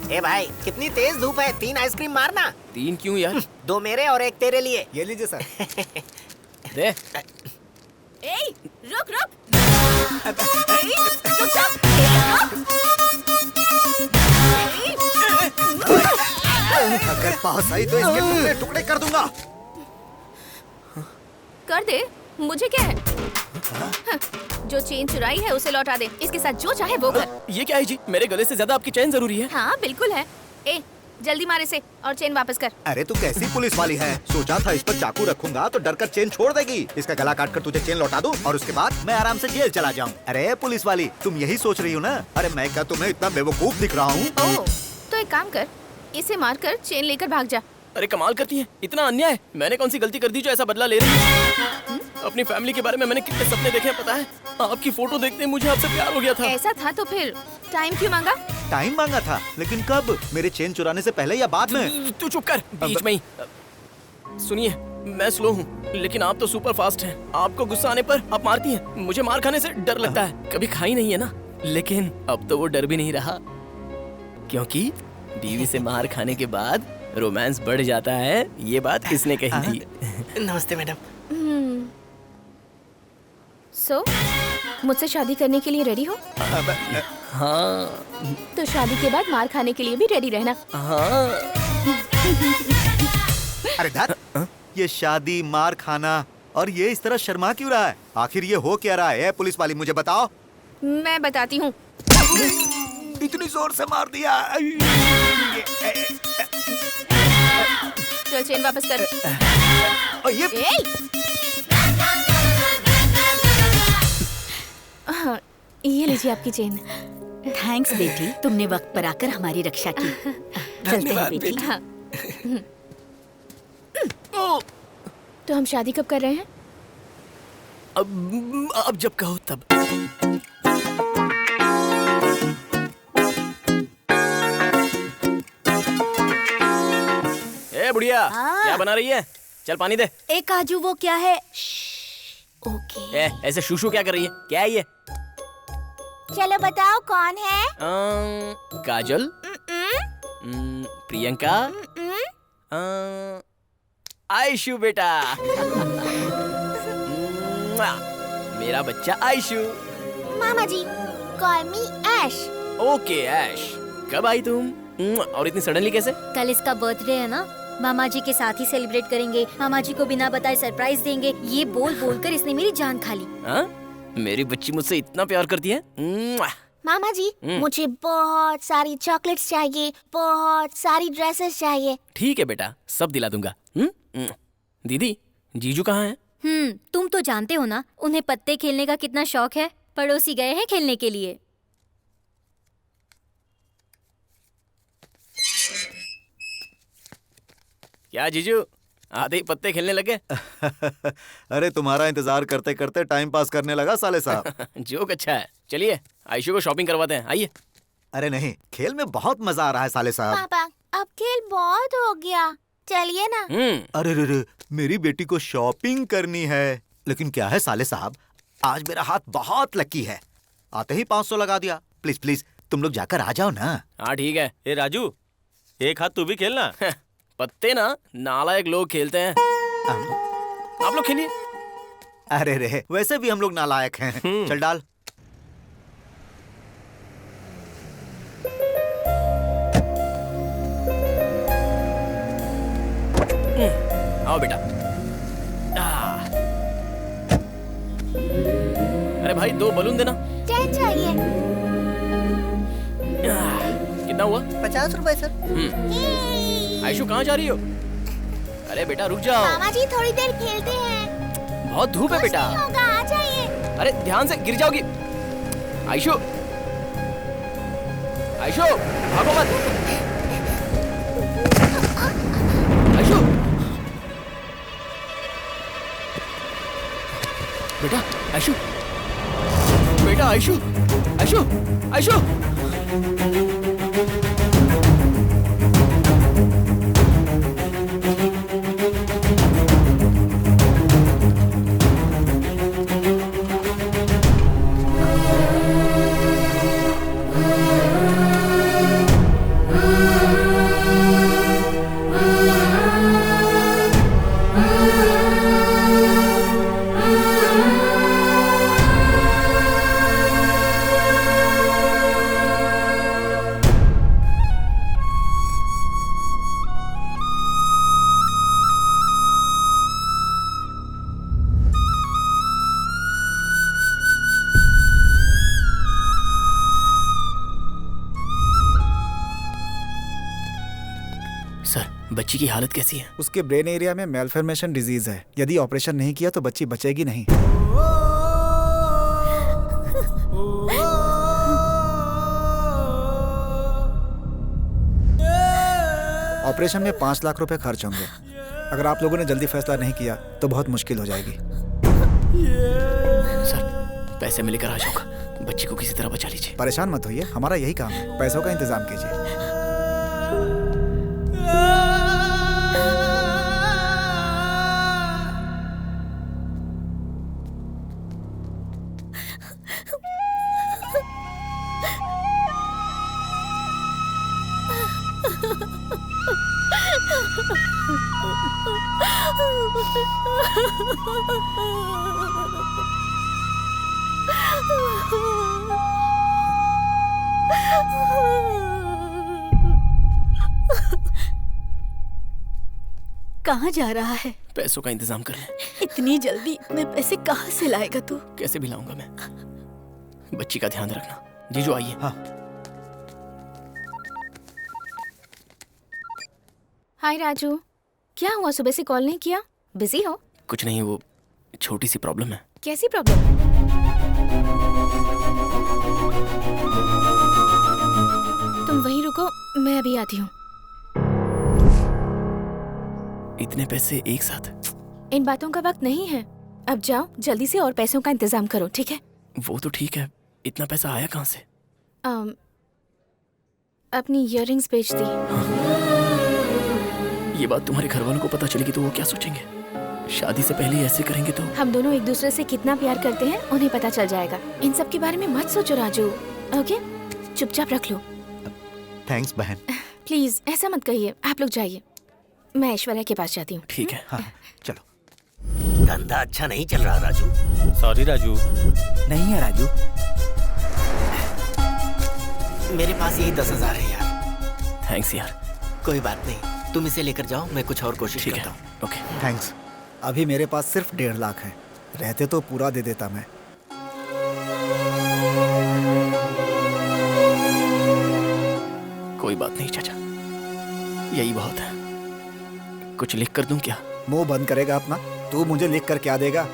ए भाई, कितनी तेज धूप है, 3 आइसक्रीम मारना। 3 क्यों यार? 2 मेरे और 1 तेरे लिए। ये लीजिए सर। दे। ए, रुक रुक। रुक जा। अगर पास आई तो इसके टुकड़े टुकड़े कर दूंगा। कर दे, मुझे क्या है? जो चेन चुराई है उसे लौटा दे। इसके साथ जो चाहे वो कर। ये क्या है जी? मेरे गले से ज्यादा आपकी चैन जरूरी है। हाँ बिल्कुल है। ए, जल्दी मार इसे और चेन वापस कर। अरे तू कैसी पुलिस वाली है? सोचा था इस पर चाकू रखूंगा तो डर कर चेन छोड़ देगी। इसका गला काट कर तुझे चेन लौटा दूं और उसके बाद मैं आराम से जेल चला जाऊं। अरे पुलिस वाली, तुम यही सोच रही हो ना? अरे मैं क्या तुम्हें इतना बेवकूफ दिख रहा हूँ? ओह, तो एक काम कर, इसे मार कर चेन लेकर भाग जा। अरे कमाल करती है, इतना अन्याय। मैंने कौन सी गलती कर दी जो ऐसा बदला ले रही है? अपनी फैमिली के बारे में मैंने कितने सपने देखे हैं पता है? आपकी फोटो देखते ही मुझे आपसे प्यार हो गया था। ऐसा था तो फिर टाइम क्यों मांगा? टाइम मांगा था, लेकिन कब? मेरे चेन चुराने से पहले या बाद में? तू चुप कर, बीच में ही। सुनिए, मैं स्लो हूँ लेकिन आप तो सुपर फास्ट हैं। आपको गुस्सा आने पर आप मारती हैं। मुझे मार खाने से डर लगता है। कभी खाई नहीं है ना, लेकिन अब तो वो डर भी नहीं रहा, क्योंकि बीवी से मार खाने के बाद रोमांस बढ़ जाता है। ये बात किसने कही थी? नमस्ते मैडम। सो मुझसे शादी करने के लिए रेडी हो? हाँ। तो शादी के बाद मार खाने के लिए भी रेडी रहना। हाँ। अरे धत, ये शादी, मार खाना और ये इस तरह शर्मा क्यों रहा है? आखिर ये हो क्या रहा है? पुलिस वाली मुझे बताओ। मैं बताती हूँ। इतनी जोर से मार दिया। चल चेन वापस कर। हाँ, ये लीजिए आपकी चेन। थैंक्स बेटी, तुमने वक्त पर आकर हमारी रक्षा की। चलते हैं बेटी। हाँ। तो हम शादी कब कर रहे हैं? अब जब कहो तब। ए बुढ़िया, क्या बना रही है? चल पानी दे। ए काजू, वो क्या है? ओके। ऐसे शूशू क्या कर रही है? क्या है ये? चलो बताओ कौन है? काजल, प्रियंका, आयशु बेटा। मेरा बच्चा आयशु। मामा जी, कॉल मी ऐश। ओके ऐश, कब आई तुम? और इतनी सडनली कैसे? कल इसका बर्थडे है ना, मामा जी के साथ ही सेलिब्रेट करेंगे। मामा जी को बिना बताए सरप्राइज देंगे। ये बोल बोल कर इसने मेरी जान खा ली। हाँ? मेरी बच्ची मुझसे इतना प्यार करती है। मामा जी, मुझे बहुत सारी चॉकलेट्स चाहिए, बहुत सारी ड्रेसेस चाहिए। ठीक है बेटा, सब दिला दूंगा। दीदी, जीजू कहाँ हैं? तुम तो जानते हो ना उन्हें पत्ते खेलने का कितना शौक है। पड़ोसी गए हैं खेलने के लिए। क्या जीजू, आधे ही पत्ते खेलने लगे? अरे तुम्हारा इंतजार करते करते टाइम पास करने लगा साले साहब। जोक अच्छा है। चलिए आयशु को शॉपिंग करवाते हैं, आइए। अरे नहीं, खेल में बहुत मजा आ रहा है साले साहब। पापा, अब खेल बहुत हो गया, चलिए ना। अरे रे, मेरी बेटी को शॉपिंग करनी है। लेकिन क्या है साले साहब, आज मेरा हाथ बहुत लकी है। आते ही 500 लगा दिया। प्लीज प्लीज तुम लोग जाकर आ जाओ ना। हाँ ठीक है। ए राजू, एक हाथ तू भी खेलना। पत्ते ना नालायक लोग खेलते हैं। आप लोग खेलिए। अरे रे, वैसे भी हम लोग नालायक हैं। चल डाल। आओ बेटा। अरे भाई, 2 बलून देना। 10 चाहिए। कितना हुआ? 50 रुपए सर। आयशु कहाँ जा रही हो? अरे बेटा रुक जाओ। मामा जी थोड़ी देर खेलते हैं। बहुत धूप है बेटा। कुछ नहीं होगा, आ जाइए। अरे ध्यान से, गिर जाओगी। आयशु, आयशु भागो मत। आयशु, बेटा आयशु, बेटा आयशु, आयशु, आयशु। बच्ची की हालत कैसी है? उसके ब्रेन एरिया में मेलफॉर्मेशन डिजीज है। यदि ऑपरेशन नहीं किया तो बच्ची बचेगी नहीं। ऑपरेशन में 5 लाख रुपए खर्च होंगे। अगर आप लोगों ने जल्दी फैसला नहीं किया तो बहुत मुश्किल हो जाएगी। सर पैसे में लेकर आ जाऊंगा, बच्ची को किसी तरह बचा लीजिए। परेशान मत होइए, हमारा यही काम है, पैसों का इंतजाम कीजिए। कहाँ जा रहा है? पैसों का इंतजाम कर ले। इतनी जल्दी इतने पैसे कहाँ से लाएगा तू? कैसे भी लाऊंगा मैं। बच्ची का ध्यान रखना। जीजू आइए। हाँ। हाय राजू, क्या हुआ? सुबह से कॉल नहीं किया? बिजी हो? कुछ नहीं, वो छोटी सी प्रॉब्लम है। कैसी प्रॉब्लम? तुम वहीं रुको, मैं अभी आती हूँ। इतने पैसे एक साथ? इन बातों का वक्त नहीं है। अब जाओ जल्दी से और पैसों का इंतजाम करो, ठीक है? वो तो ठीक है, इतना पैसा आया कहाँ से? अपनी इयररिंग्स बेच दी। ये बात तुम्हारे घर वालों को पता चलेगी तो वो क्या सोचेंगे? शादी से पहले ऐसे करेंगे तो? हम दोनों एक दूसरे से कितना प्यार करते हैं उन्हें पता चल जाएगा। इन सब के बारे में मत सोचो राजू, ओके? चुपचाप रख लो। थैंक्स बहन। प्लीज ऐसा मत कहिए, आप लोग जाइए, मैं ऐश्वर्या के पास जाती हूँ। ठीक है। हाँ, चलो। धंधा अच्छा नहीं चल रहा राजू। सॉरी राजू। नहीं है राजू, मेरे पास यही 10,000 है यार। थैंक्स यार। कोई बात नहीं, तुम इसे लेकर जाओ, मैं कुछ और कोशिश करता हूँ। Okay thanks. अभी मेरे पास सिर्फ 1.5 लाख है, रहते तो पूरा दे देता मैं। कोई बात नहीं चाचा, यही बहुत है। कुछ लिख कर दूं क्या? मुंह बंद करेगा अपना। तू मुझे लिख कर क्या देगा?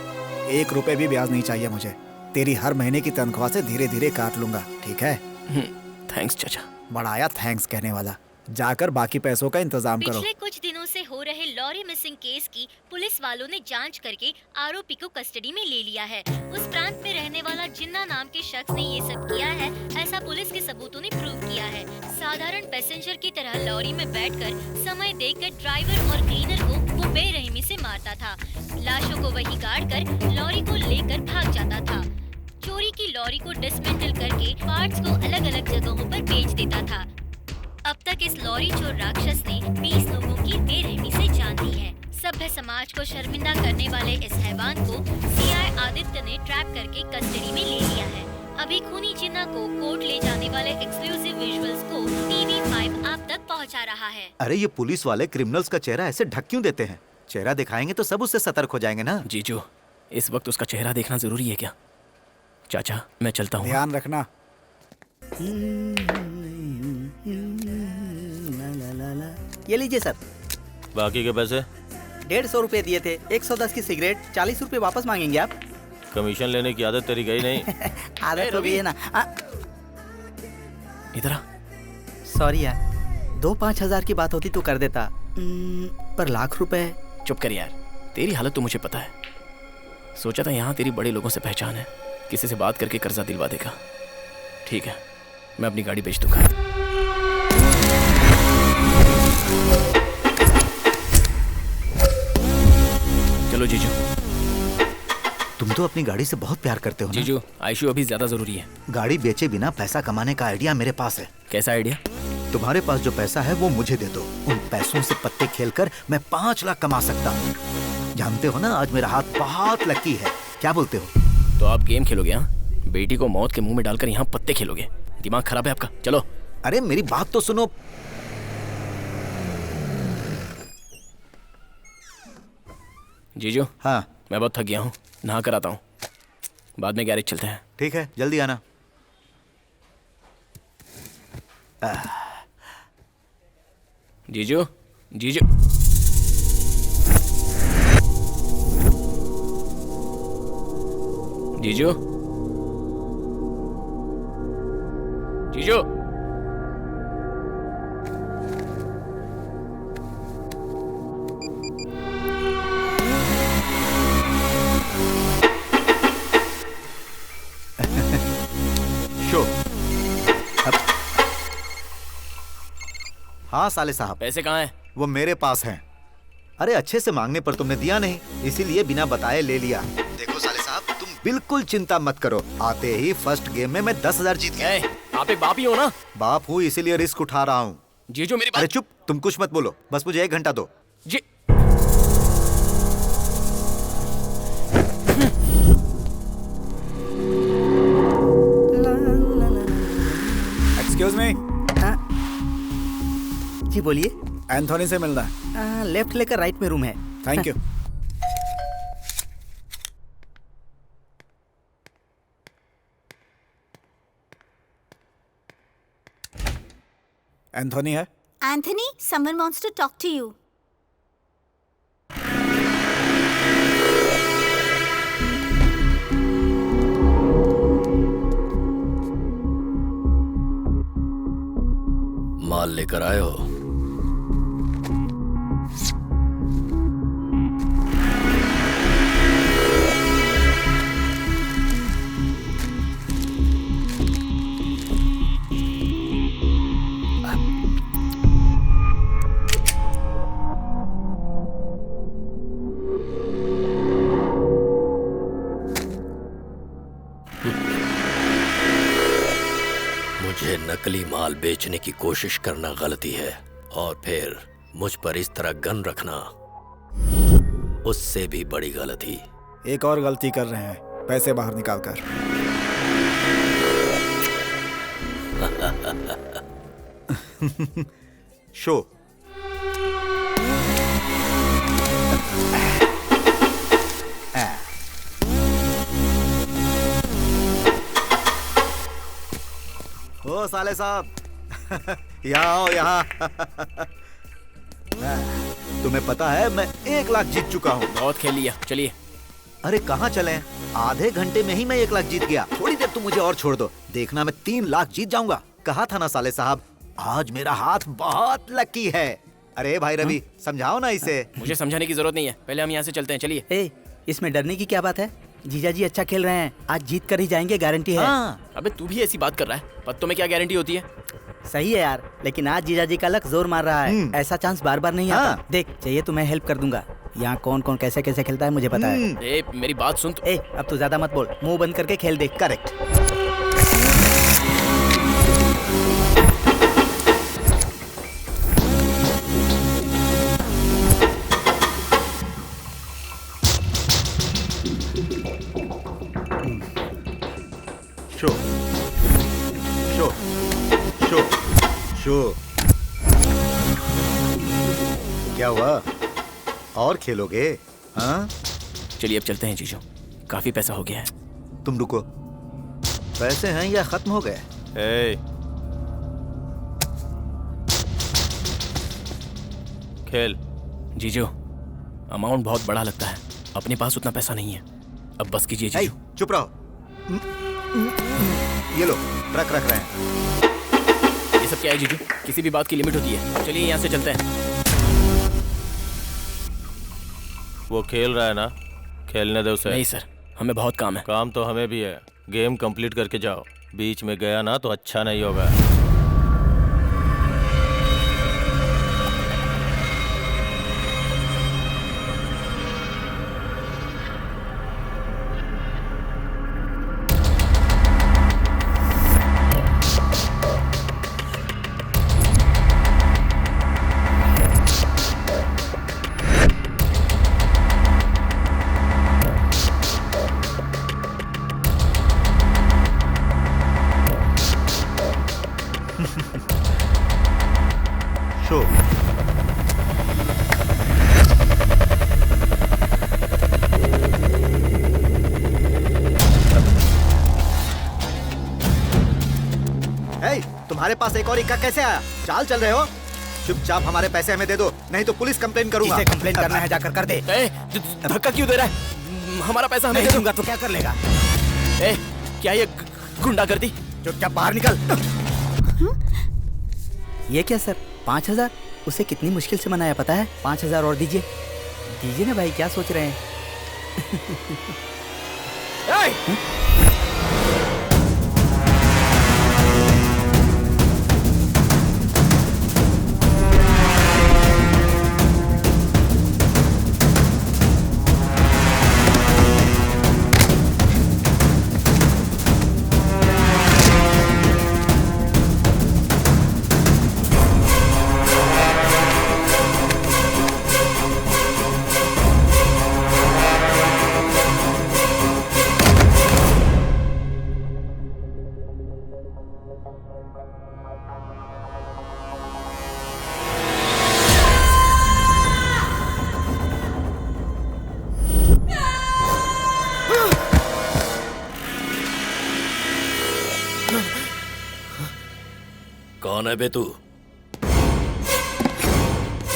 1 रुपए भी ब्याज नहीं चाहिए मुझे। तेरी हर महीने की तनख्वाह से धीरे धीरे काट लूंगा, ठीक है? थैंक्स चाचा। बढ़ाया थैंक्स कहने वाला। जाकर बाकी पैसों का इंतजाम करो। पिछले कुछ दिनों से हो रहे लॉरी मिसिंग केस की पुलिस वालों ने जांच करके आरोपी को कस्टडी में ले लिया है। उस प्रांत में रहने वाला जिन्ना नाम के शख्स ने ये सब किया है, ऐसा पुलिस के सबूतों ने प्रूव किया है। साधारण पैसेंजर की तरह लॉरी में बैठकर समय देखकर ड्राइवर और क्लीनर को वो बेरहमी से मारता था। लाशों को वहीं गाड़ कर लॉरी को लेकर भाग जाता था। चोरी की लॉरी को डिसमेंटल करके पार्ट्स को अलग अलग जगहों पर बेच देता था। अब तक इस लॉरी चोर राक्षस ने 20 लोगों की बेरहमी से जान ली है। सभ्य समाज को शर्मिंदा करने वाले इस हैवान को सीआई आदित्य ने ट्रैप करके कस्टडी में ले लिया है। अभी खूनी जिन्ना को कोर्ट ले जाने वाले एक्सक्लूसिव विजुअल्स को TV5 आप तक पहुंचा रहा है। अरे ये पुलिस वाले क्रिमिनल्स का चेहरा ऐसे ढक क्यों देते हैं? चेहरा दिखाएंगे तो सब उससे सतर्क हो जाएंगे ना। जीजू, इस वक्त उसका चेहरा देखना जरूरी है क्या? चाचा मैं चलता हूँ। ध्यान रखना। ये लीजिए सर। बाकी के पैसे? 150 रुपए दिए थे, 110 की सिगरेट, 40 रुपए वापस मांगेंगे आप? कमीशन लेने की आदत तेरी गई नहीं। आदत तो भी है ना। इधर आ। सॉरी यार, 2-5 हजार की बात होती तो कर देता, पर लाख रुपए। चुप कर यार, तेरी हालत तो मुझे पता है। सोचा था यहाँ तेरी बड़े लोगों से पहचान है, किसी से बात करके कर्जा दिलवा देगा। ठीक है, मैं अपनी गाड़ी बेच दूंगा। चलो जीजू। तुम तो अपनी गाड़ी से बहुत प्यार करते हो ना? जीजू, आईशू अभी ज्यादा जरूरी है। गाड़ी बेचे बिना पैसा कमाने का आइडिया मेरे पास है। कैसा आइडिया? तुम्हारे पास जो पैसा है वो मुझे दे दो। उन पैसों से पत्ते खेलकर मैं 5 लाख कमा सकता हूँ। जानते हो ना, आज मेरा हाथ बहुत लकी है। क्या बोलते हो? तो आप गेम खेलोगे? हाँ, बेटी को मौत के मुंह में डालकर यहाँ पत्ते खेलोगे? दिमाग खराब है आपका। चलो। अरे मेरी बात तो सुनो। जीजू। हाँ। मैं बहुत थक गया हूँ, नहा कर आता हूँ। बाद में गैरेज चलते हैं। ठीक है, जल्दी आना। जीजू, जीजू। जीजू, जीजू। हाँ साले साहब, पैसे कहाँ हैं? वो मेरे पास हैं। अरे अच्छे से मांगने पर तुमने दिया नहीं, इसीलिए बिना बताए ले लिया। देखो साले साहब, तुम बिल्कुल चिंता मत करो, आते ही फर्स्ट गेम में मैं 10,000 जीत गया। आप एक बाप ही हो ना? बाप हूँ, इसीलिए रिस्क उठा रहा हूँ। जीजू मेरी अरे चुप, तुम कुछ मत बोलो, बस मुझे 1 घंटा दो। जी एक्सक्यूज मी। जी बोलिए। एंथोनी से मिलना है। लेफ्ट लेकर राइट में रूम है। Thank you. एंथोनी है? Anthony, someone wants to talk to you. माल लेकर आए हो? मुझे नकली माल बेचने की कोशिश करना गलती है, और फिर मुझ पर इस तरह गन रखना उससे भी बड़ी गलती। एक और गलती कर रहे हैं, पैसे बाहर निकाल कर। शो। ओ साले साहब, यहाँ आओ यहाँ। तुम्हें पता है मैं 1 लाख जीत चुका हूँ। बहुत खेल लिया, चलिए। अरे कहाँ चले? आधे घंटे में ही मैं 1 लाख जीत गया। थोड़ी देर तुम मुझे और छोड़ दो, देखना मैं 3 लाख जीत जाऊंगा। कहा था ना साले साहब, आज मेरा हाथ बहुत लकी है। अरे भाई रवि, समझाओ ना इसे। मुझे समझाने की जरूरत नहीं है, पहले हम यहाँ से चलते हैं, चलिए। ए, इसमें डरने की क्या बात है? जीजा जी अच्छा खेल रहे हैं, आज जीत कर ही जाएंगे, गारंटी है। हाँ। अबे तू भी ऐसी बात कर रहा है, पत्तों में क्या गारंटी होती है? सही है यार, लेकिन आज जीजा जी का लक जोर मार रहा है। ऐसा चांस बार बार नहीं आता। देख, चाहिए तो मैं हेल्प कर दूंगा। यहाँ कौन कौन कैसे कैसे खेलता है मुझे पता है। ए, मेरी बात सुन। अब तू ज्यादा मत बोल, मुंह बंद करके खेल देख। Correct. Show show show show. क्या हुआ, और खेलोगे? हाँ चलिए अब चलते हैं जीजू, काफी पैसा हो गया है। तुम रुको, पैसे हैं या खत्म हो गए? खेल। जीजू अमाउंट बहुत बड़ा लगता है, अपने पास उतना पैसा नहीं है, अब बस कीजिए जीजू। चुप रहो। ये लो, ट्रक रख रहे हैं। ये सब क्या है जीजू? किसी भी बात की लिमिट होती है। चलिए यहाँ से चलते हैं। वो खेल रहा है ना, खेलने दे उसे। नहीं सर, हमें बहुत काम है। काम तो हमें भी है, गेम कंप्लीट करके जाओ। बीच में गया ना तो अच्छा नहीं होगा। शो। तुम्हारे पास एक और इक्का कैसे आया? चाल चल रहे हो? चुपचाप हमारे पैसे हमें दे दो, नहीं तो पुलिस कंप्लेन करूंगा। किसे कंप्लेन करना है जाकर कर दे। धक्का क्यों दे रहा है? हमारा पैसा हमें नहीं दूंगा तो क्या कर लेगा? क्या ये गुंडागर्दी? चुपचाप बाहर निकल। ये क्या सर, 5,000? उसे कितनी मुश्किल से मनाया पता है? 5,000 और दीजिए। दीजिए ना भाई, क्या सोच रहे हैं? कौन है बे तू?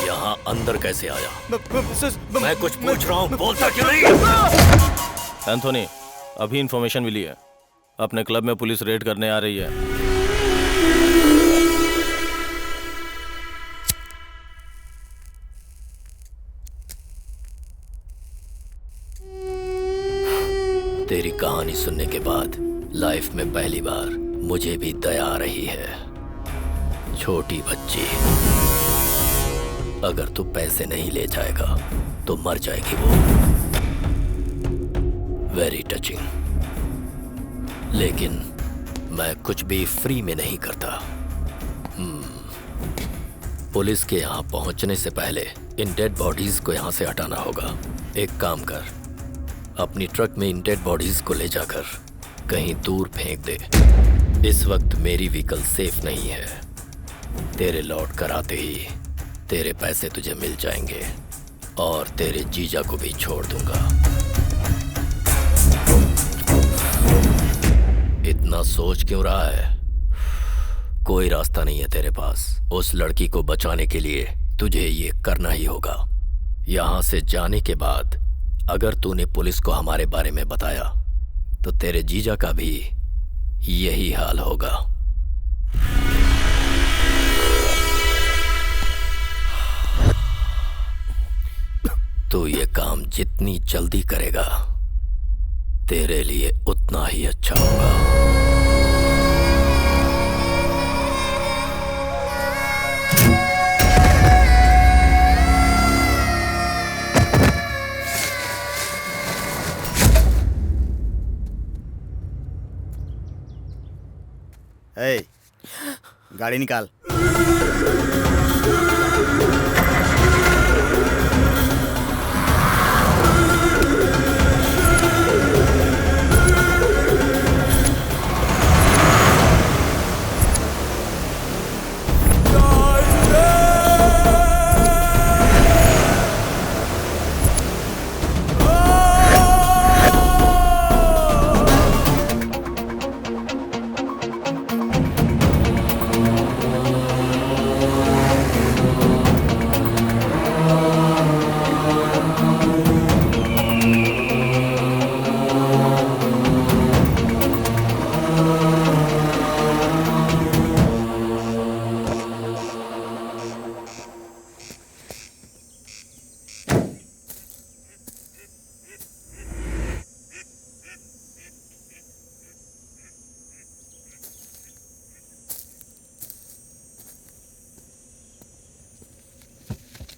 यहाँ अंदर कैसे आया? मैं कुछ पूछ रहा हूँ, बोलता क्यों नहीं? एंथोनी, अभी इंफॉर्मेशन मिली है, अपने क्लब में पुलिस रेड करने आ रही है। तेरी कहानी सुनने के बाद लाइफ में पहली बार मुझे भी दया आ रही है। छोटी बच्ची, अगर तू पैसे नहीं ले जाएगा तो मर जाएगी वो। Very touching. लेकिन मैं कुछ भी फ्री में नहीं करता। पुलिस के यहाँ पहुंचने से पहले इन डेड बॉडीज को यहाँ से हटाना होगा। एक काम कर, अपनी ट्रक में इन डेड बॉडीज को ले जाकर कहीं दूर फेंक दे। इस वक्त मेरी व्हीकल सेफ नहीं है। तेरे लौट कर आते ही तेरे पैसे तुझे मिल जाएंगे और तेरे जीजा को भी छोड़ दूंगा। इतना सोच क्यों रहा है? कोई रास्ता नहीं है तेरे पास। उस लड़की को बचाने के लिए तुझे ये करना ही होगा। यहाँ से जाने के बाद अगर तूने पुलिस को हमारे बारे में बताया तो तेरे जीजा का भी यही हाल होगा। तू ये काम जितनी जल्दी करेगा तेरे लिए उतना ही अच्छा होगा। ए, गाड़ी निकाल।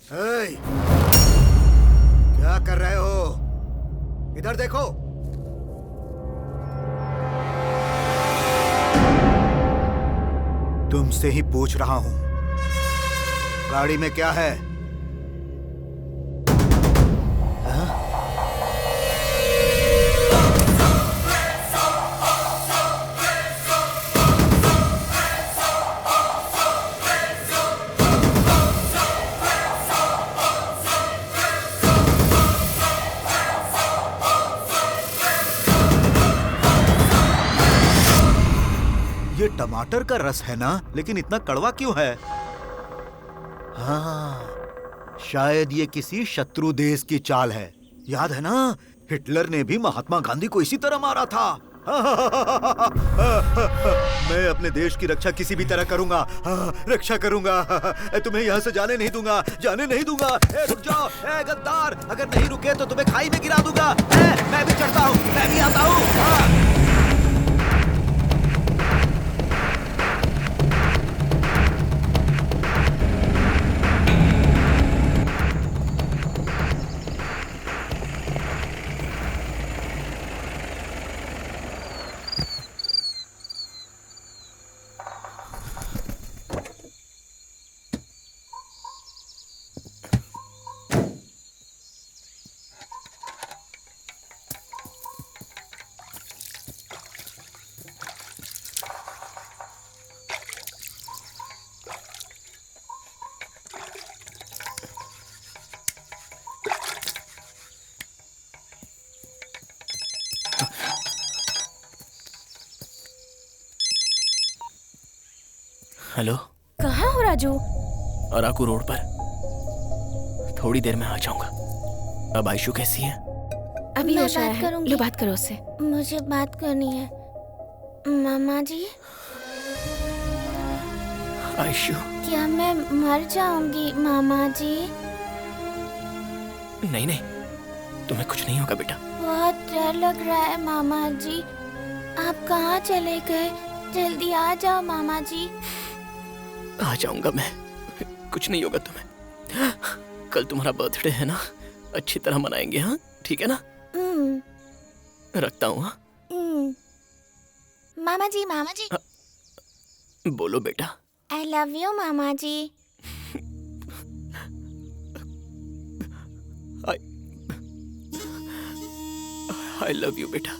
हे, क्या कर रहे हो? इधर देखो। तुमसे ही पूछ रहा हूं, गाड़ी में क्या है? ये टमाटर का रस है ना, लेकिन इतना कड़वा क्यों है? हाँ, शायद ये किसी शत्रु देश की चाल है। याद है ना, हिटलर ने भी महात्मा गांधी को इसी तरह मारा था। मैं अपने देश की रक्षा किसी भी तरह करूंगा, रक्षा करूंगा। तुम्हें यहाँ से जाने नहीं दूंगा, जाने नहीं दूंगा। रुक जाओ, गद्दार! अगर नहीं रुके तो तुम्हें खाई में गिरा दूंगा। मैं भी चढ़ता हूँ, मैं भी आता हूँ। हेलो, कहाँ हो राजू? अराकू रोड पर। थोड़ी देर में आ जाऊंगा। अब आयशु कैसी है? अभी मैं होश आया बात है। करूंगी। लो बात करो उससे। मुझे बात करनी है मामा जी। आयशु क्या मैं मर जाऊंगी मामा जी? नहीं नहीं, तुम्हें कुछ नहीं होगा बेटा। बहुत डर लग रहा है मामा जी। आप कहाँ चले गए? जल्दी आ जाओ मामा जी। आ जाऊंगा मैं, कुछ नहीं होगा तुम्हें। कल तुम्हारा बर्थडे है ना, अच्छी तरह मनाएंगे। हाँ ठीक है ना? रखता हूँ। हाँ मामा जी, मामा जी। बोलो बेटा। आई लव यू मामा जी। आई लव यू बेटा।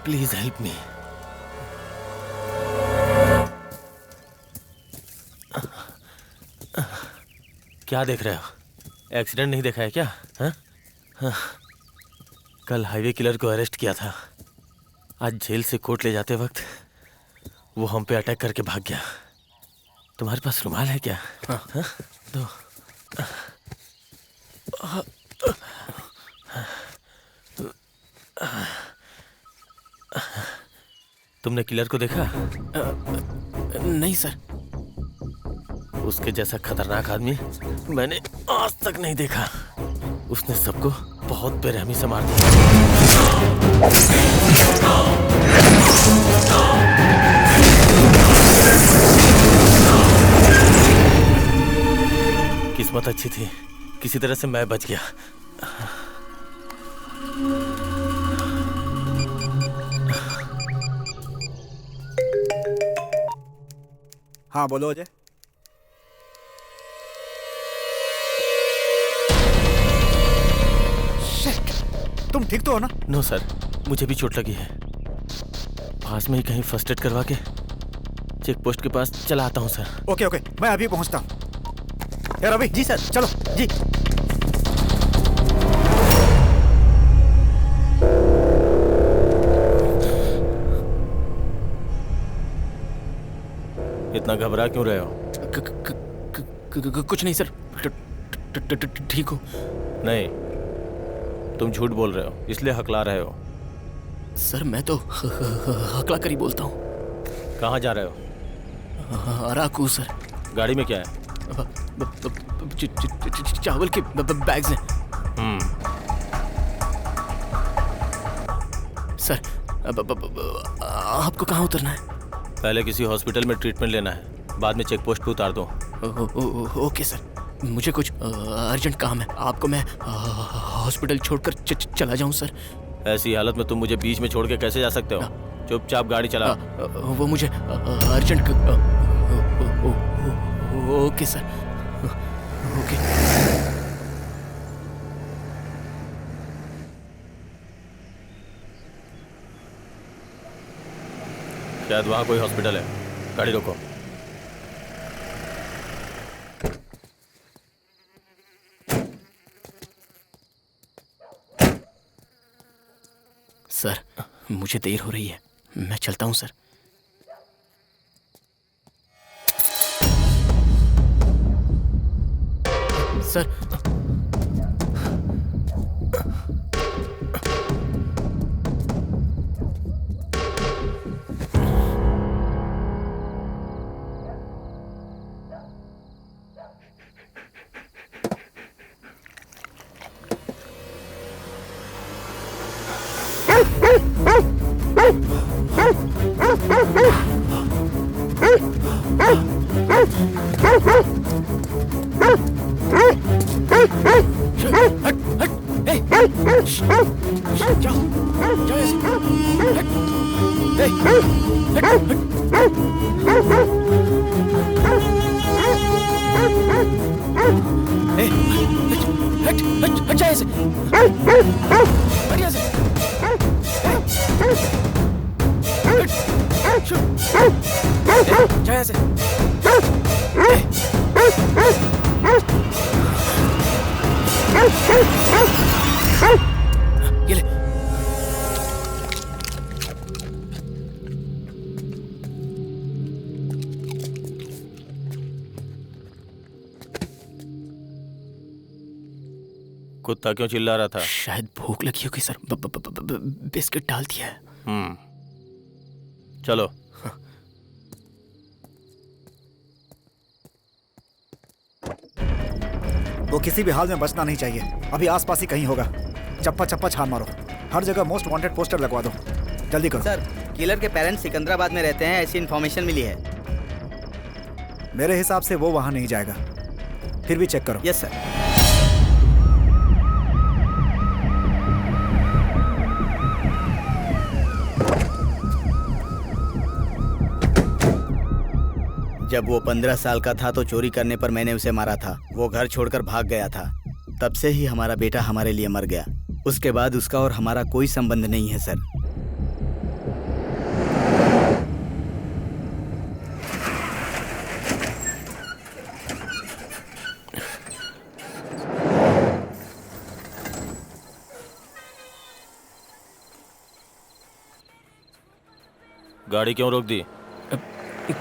Please help me. क्या देख रहे हो? एक्सीडेंट नहीं देखा है क्या? हाँ? हाँ। कल हाईवे किलर को अरेस्ट किया था। आज जेल से कोर्ट ले जाते वक्त वो हम पे अटैक करके भाग गया। तुम्हारे पास रुमाल है क्या? हाँ? हाँ? दो। तुमने किलर को देखा? नहीं सर। उसके जैसा खतरनाक आदमी मैंने आज तक नहीं देखा। उसने सबको बहुत बेरहमी से मार दिया। किस्मत अच्छी थी, किसी तरह से मैं बच गया। हाँ बोलो अजय। तुम ठीक तो हो ना? नो सर, मुझे भी चोट लगी है। पास में ही कहीं फर्स्ट एड करवा के चेक पोस्ट के पास चला आता हूँ सर। ओके ओके, मैं अभी पहुंचता हूँ। यार रवि जी सर, चलो जी। इतना घबरा क्यों रहे हो? कुछ नहीं सर, ठीक हो। नहीं, तुम झूठ बोल रहे हो, इसलिए हकला रहे हो। सर मैं तो हकला कर ही बोलता हूँ। कहाँ जा रहे हो? अराकू सर। गाड़ी में क्या है? चावल के बैग्स हैं। सर आपको कहाँ उतरना है? पहले किसी हॉस्पिटल में ट्रीटमेंट लेना है, बाद में चेक पोस्ट पे उतार दो। ओके सर, मुझे कुछ अर्जेंट काम है। आपको मैं हॉस्पिटल छोड़कर चला जाऊं सर? ऐसी हालत में तुम मुझे बीच में छोड़ के कैसे जा सकते हो? चुपचाप गाड़ी चला। वो मुझे अर्जेंट। Okay sir, okay. शायद वहाँ कोई हॉस्पिटल है, गाड़ी रोको। सर मुझे देर हो रही है, मैं चलता हूँ सर। सर कुत्ता क्यों चिल्ला रहा था? शायद भूख लगी होगी सर, बिस्किट डाल दिया है। चलो। वो किसी भी हाल में बचना नहीं चाहिए। अभी आसपास ही कहीं होगा। चप्पा चप्पा छान मारो, हर जगह मोस्ट वांटेड पोस्टर लगवा दो। जल्दी करो। सर किलर के पेरेंट्स सिकंदराबाद में रहते हैं, ऐसी इन्फॉर्मेशन मिली है। मेरे हिसाब से वो वहां नहीं जाएगा, फिर भी चेक करो। Yes sir. जब वो 15 साल का था तो चोरी करने पर मैंने उसे मारा था। वो घर छोड़कर भाग गया था। तब से ही हमारा बेटा हमारे लिए मर गया। उसके बाद उसका और हमारा कोई संबंध नहीं है सर। गाड़ी क्यों रोक दी?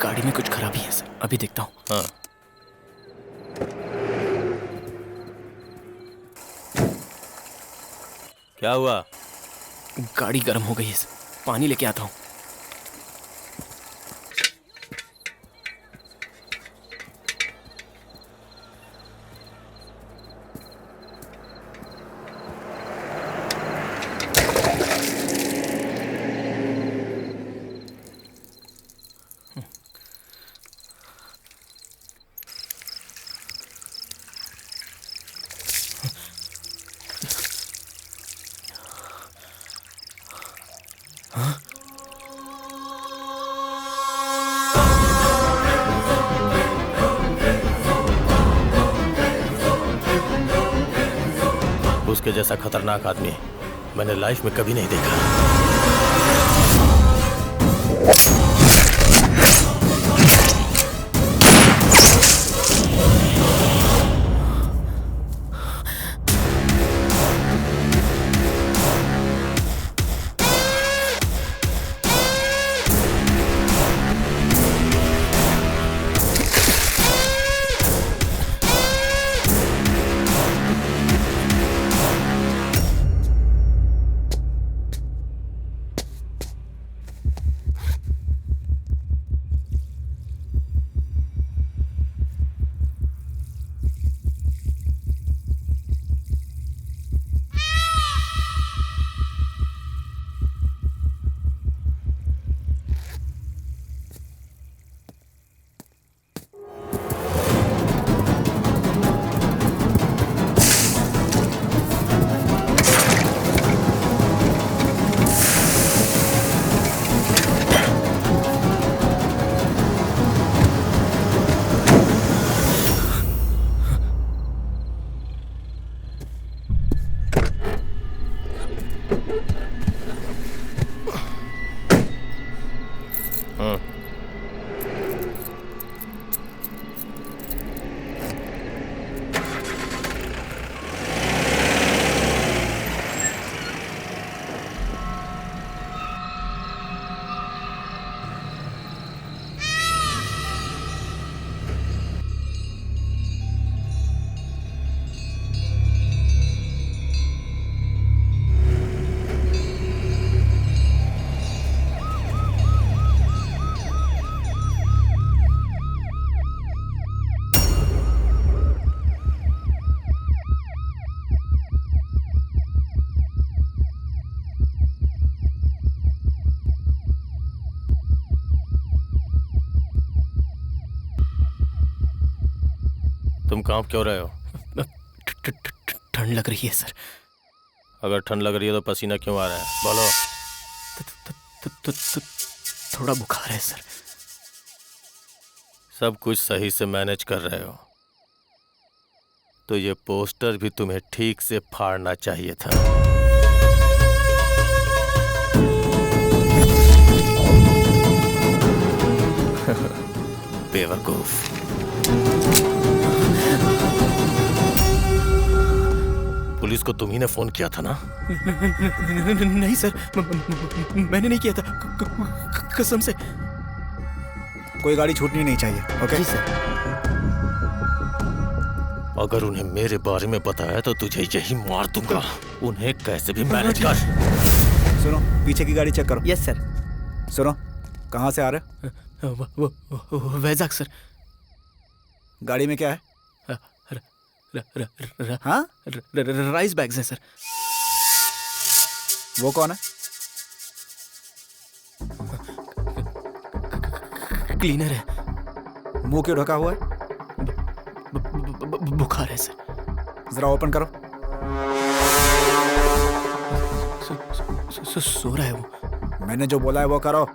गाड़ी में कुछ खराबी है सर, अभी देखता हूँ। हाँ। क्या हुआ? गाड़ी गर्म हो गई है सर, पानी लेके आता हूँ। उसके जैसा खतरनाक आदमी मैंने लाइफ में कभी नहीं देखा। तुम कांप क्यों रहे हो? ठंड लग रही है सर। अगर ठंड लग रही है तो पसीना क्यों आ रहा है? बोलो। थोड़ा बुखार है सर। सब कुछ सही से मैनेज कर रहे हो तो ये पोस्टर भी तुम्हें ठीक से फाड़ना चाहिए था। बेवकूफ। पुलिस को तुम ही ने फोन किया था ना? नहीं सर, मैंने नहीं किया था, कसम से। कोई गाड़ी छूटनी नहीं चाहिए। ओके जी सर। अगर उन्हें मेरे बारे में बताया तो तुझे यही मार दूंगा। उन्हें कैसे भी मैनेज कर। सुनो, पीछे की गाड़ी चेक करो। Yes sir. सुनो, कहाँ से आ रहे हो? वैजाग सर। गाड़ी में क्या है? हाँ? राइस बैग्स हैं सर। वो कौन है? क्लीनर है। मुंह क्यों ढका हुआ है? बुखार है सर। जरा ओपन करो। सो रहा है वो। मैंने जो बोला है वो करो।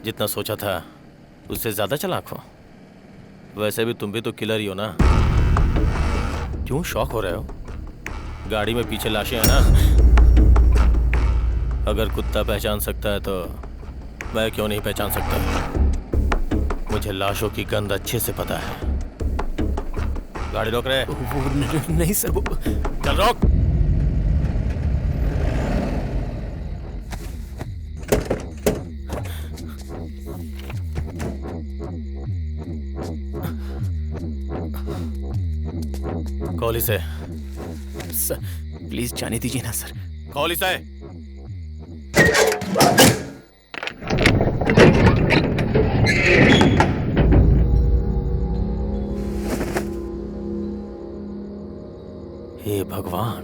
जितना सोचा था उससे ज्यादा चालाक हो। वैसे भी तुम भी तो किलर ही हो ना। क्यों शॉक हो रहे हो? गाड़ी में पीछे लाशें हैं ना। अगर कुत्ता पहचान सकता है तो मैं क्यों नहीं पहचान सकता? मुझे लाशों की गंध अच्छे से पता है। गाड़ी रोक रहे? नहीं सर, वो चल रोक। कॉल इसे। सर प्लीज जाने दीजिए ना सर। कॉल इसे। हे भगवान,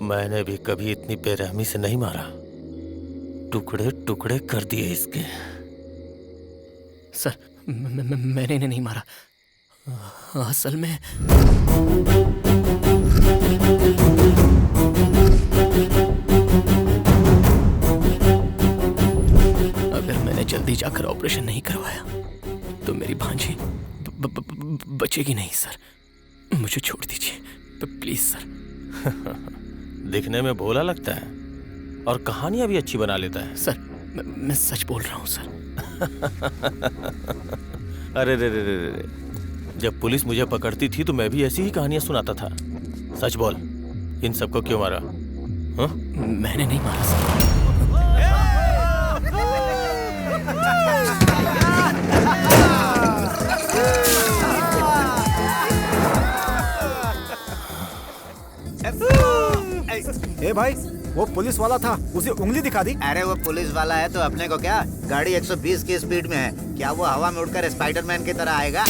मैंने भी कभी इतनी बेरहमी से नहीं मारा। टुकड़े टुकड़े कर दिए इसके। सर मैंने इन्हें नहीं मारा। असल में अगर मैंने जल्दी जाकर ऑपरेशन नहीं करवाया तो मेरी भांजी बचेगी नहीं सर। मुझे छोड़ दीजिए प्लीज सर। दिखने में भोला लगता है और कहानियां भी अच्छी बना लेता है। सर मैं सच बोल रहा हूँ सर। अरे रे रे रे रे, जब पुलिस मुझे पकड़ती थी तो मैं भी ऐसी ही कहानियां सुनाता था। सच बोल, इन सबको क्यों मारा? हाँ? मैंने नहीं मारा सर। ए भाई, वो पुलिस वाला था, उसे उंगली दिखा दी। अरे वो पुलिस वाला है तो अपने को क्या, गाड़ी 120 की स्पीड में है, क्या वो हवा में उड़कर स्पाइडरमैन की तरह आएगा?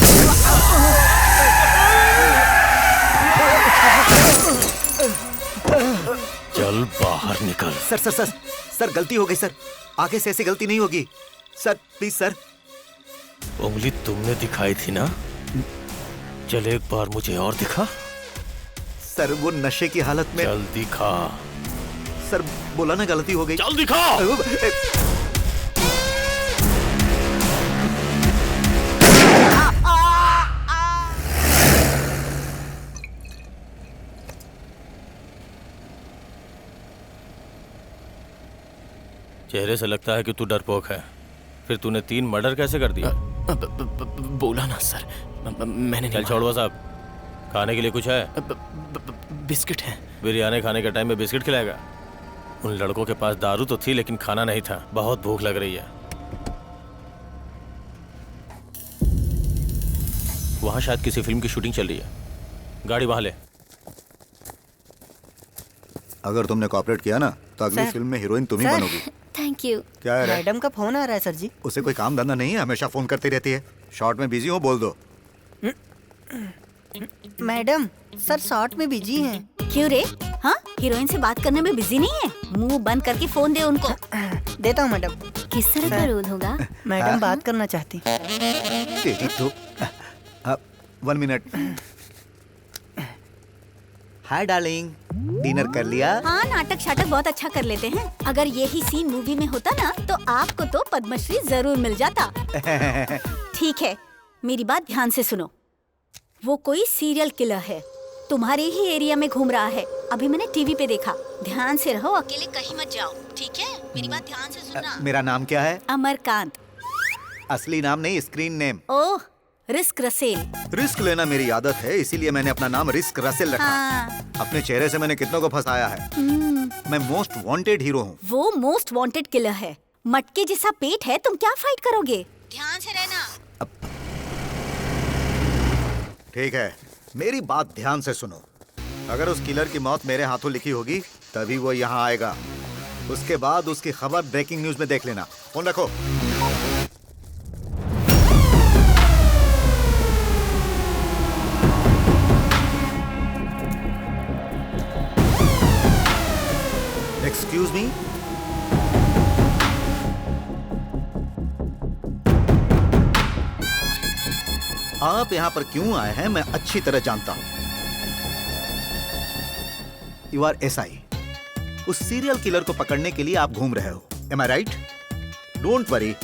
चल बाहर निकल। सर सर सर सर गलती हो गई सर, आगे से ऐसी गलती नहीं होगी सर, प्लीज सर। उंगली तुमने दिखाई थी ना, चल एक बार मुझे और दिखा। सर वो नशे की हालत में। चल दिखा। सर बोला ना गलती हो गई। चल दिखा। चेहरे से लगता है कि तू डरपोक है। फिर तूने 3 मर्डर कैसे कर दिया? बोला ना सर, मैंने। चल छोड़ो साहब, खाने के लिए कुछ है? बिस्किट है। बिरयानी खाने के टाइम में बिस्किट खिलाएगा? उन लड़कों के पास दारू तो थी लेकिन खाना नहीं था। बहुत भूख लग रही है। वहां शायद किसी फिल्म की शूटिंग चल रही है। गाड़ी वहां ले। अगर तुमने कोऑपरेट किया ना तो अगली फिल्म में हीरोइन तुम ही बनोगी। Thank you. क्या है? मैडम का फोन आ रहा है सर जी। उसे कोई काम धंधा नहीं है, हमेशा फोन करती रहती है। शॉर्ट में बिजी हो, बोल दो। मैडम सर शॉर्ट में बिजी हैं। क्यों रे? हाँ, हीरोइन से बात करने में बिजी नहीं है? मुंह बंद करके फोन दे उनको। देता हूँ मैडम। किस तरह का रोल होगा? मैडम बात करना चाहती। तेरी तो 1 मिनट। हाय डार्लिंग, डिनर कर लिया? हाँ, नाटक शाटक बहुत अच्छा कर लेते हैं। अगर यही सीन मूवी में होता ना तो आपको तो पद्मश्री जरूर मिल जाता। ठीक है, मेरी बात ध्यान से सुनो। वो कोई सीरियल किलर है, तुम्हारे ही एरिया में घूम रहा है। अभी मैंने टीवी पे देखा। ध्यान से रहो, अकेले कहीं मत जाओ, ठीक है? मेरी बात ध्यान से सुनना। मेरा नाम क्या है? अमरकांत। असली नाम नहीं, स्क्रीन नेम। ओह, रिस्क रसेल। रिस्क लेना मेरी आदत है, इसीलिए मैंने अपना नाम रिस्क रसेल रखा। हाँ। अपने चेहरे से मैंने कितनों को फंसाया है। मैं मोस्ट वांटेड हीरो हूँ। वो मोस्ट वांटेड किलर है। मटके जैसा पेट है, तुम क्या फाइट करोगे? ध्यान से रहना। ठीक है, मेरी बात ध्यान से सुनो। अगर उस किलर की मौत मेरे हाथों लिखी होगी तभी वो यहाँ आएगा। उसके बाद उसकी खबर ब्रेकिंग न्यूज में देख लेना। फोन रखो। Excuse me. आप यहाँ पर क्यों आए हैं मैं अच्छी तरह जानता हूँ। You are SI। उस सीरियल किलर को पकड़ने के लिए आप घूम रहे हो। Am I right? Don't worry,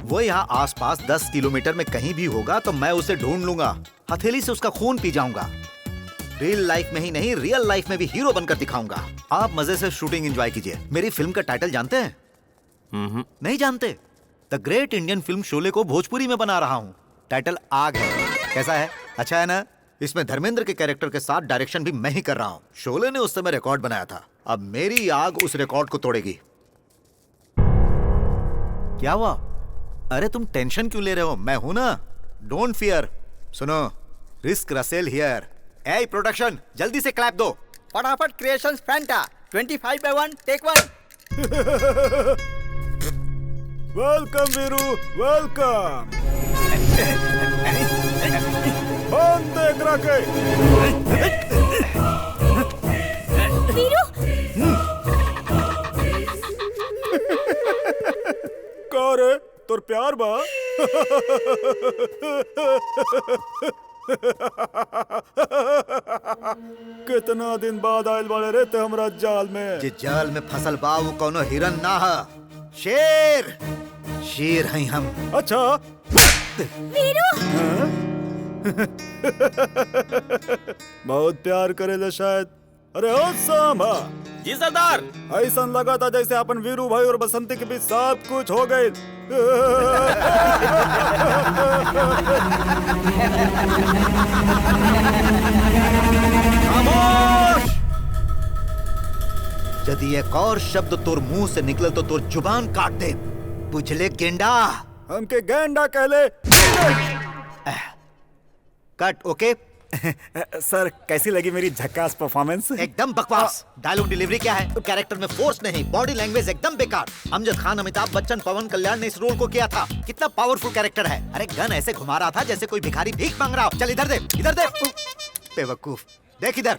वो यहाँ आसपास 10 किलोमीटर में कहीं भी होगा तो मैं उसे ढूंढ लूंगा, हथेली से उसका खून पी जाऊंगा। रियल लाइफ में ही नहीं, रियल लाइफ में भी हीरो बनकर दिखाऊंगा। आप मजे से शूटिंग एंजॉय कीजिए। मेरी फिल्म का टाइटल जानते हैं? नहीं जानते? The great Indian film Sholay को भोजपुरी में बना रहा हूँ। टाइटल आग है। कैसा है? अच्छा है ना? इसमें धर्मेंद्र के कैरेक्टर के साथ डायरेक्शन भी मैं ही कर रहा हूँ। शोले ने उस समय रिकॉर्ड बनाया था, अब मेरी आग उस रिकॉर्ड को तोड़ेगी। क्या हुआ? अरे तुम टेंशन क्यों ले रहे हो? मैं हूं ना, डोंट फियर। सुनो, risk Russell here. A production, जल्दी से क्लैप दो। फटाफट creations Fanta 25/1 take 1। Welcome Veeru, welcome. बंद देख रखे। वीरू, का रे, तोर प्यार बा? कितना दिन बाद आयल बाड़े रे ते हमरा जाल में। जे जाल में फसल बा वो कोनो हिरन ना है, शेर। शेर हैं हम। अच्छा वीरू, बहुत प्यार करेले शायद। अरे ओ सांभा। जी सरदार। ऐसा लगा था जैसे अपन वीरू भाई और बसंती के बीच सब कुछ हो गए। खामोश! यदि एक और शब्द तोर मुंह से निकले तो तोर जुबान काट दे। बुझले गेंडा? हमके गेंडा कहले। कट। ओके। सर कैसी लगी मेरी झक्कास परफॉर्मेंस? एकदम बकवास। डायलॉग डिलीवरी क्या है? कैरेक्टर में फोर्स नहीं, बॉडी लैंग्वेज एकदम बेकार। अमजद खान, अमिताभ बच्चन, पवन कल्याण ने इस रोल को किया था। कितना पावरफुल कैरेक्टर है। अरे गन ऐसे घुमा रहा था जैसे कोई भिखारी भीख मांग रहा हो। चल इधर दे, इधर दे। बेवकूफ, देख इधर।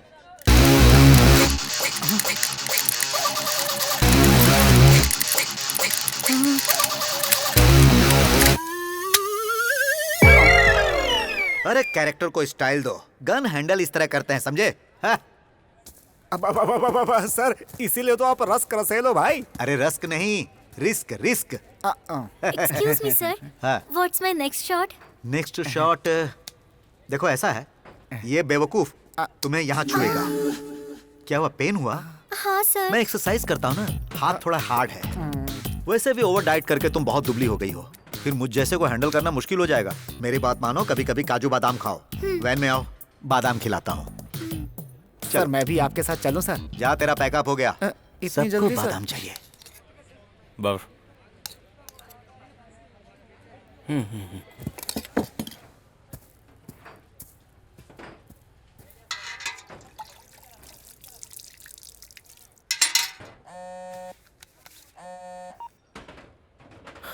अरे कैरेक्टर को स्टाइल दो। गन हैंडल इस तरह करते हैं, समझे? हाँ? सर इसीलिए तो आप रस्क रसेलो भाई। अरे रस्क नहीं, risk risk. Excuse me sir, what's my next shot? Next shot देखो ऐसा है, ये बेवकूफ तुम्हें यहाँ छुएगा। क्या हुआ, पेन हुआ? हाँ सर। मैं एक्सरसाइज करता हूँ ना, हाथ थोड़ा हार्ड है। वैसे भी ओवर डाइट करके तुम बहुत दुबली हो गई हो, फिर मुझ जैसे को हैंडल करना मुश्किल हो जाएगा। मेरी बात मानो, कभी कभी काजू बादाम खाओ। वैन में आओ, बादाम खिलाता हूँ। सर मैं भी आपके साथ चलूं सर? जा, तेरा पैकअप हो गया। इतनी जल्दी सर? बादाम चाहिए। बर्फ।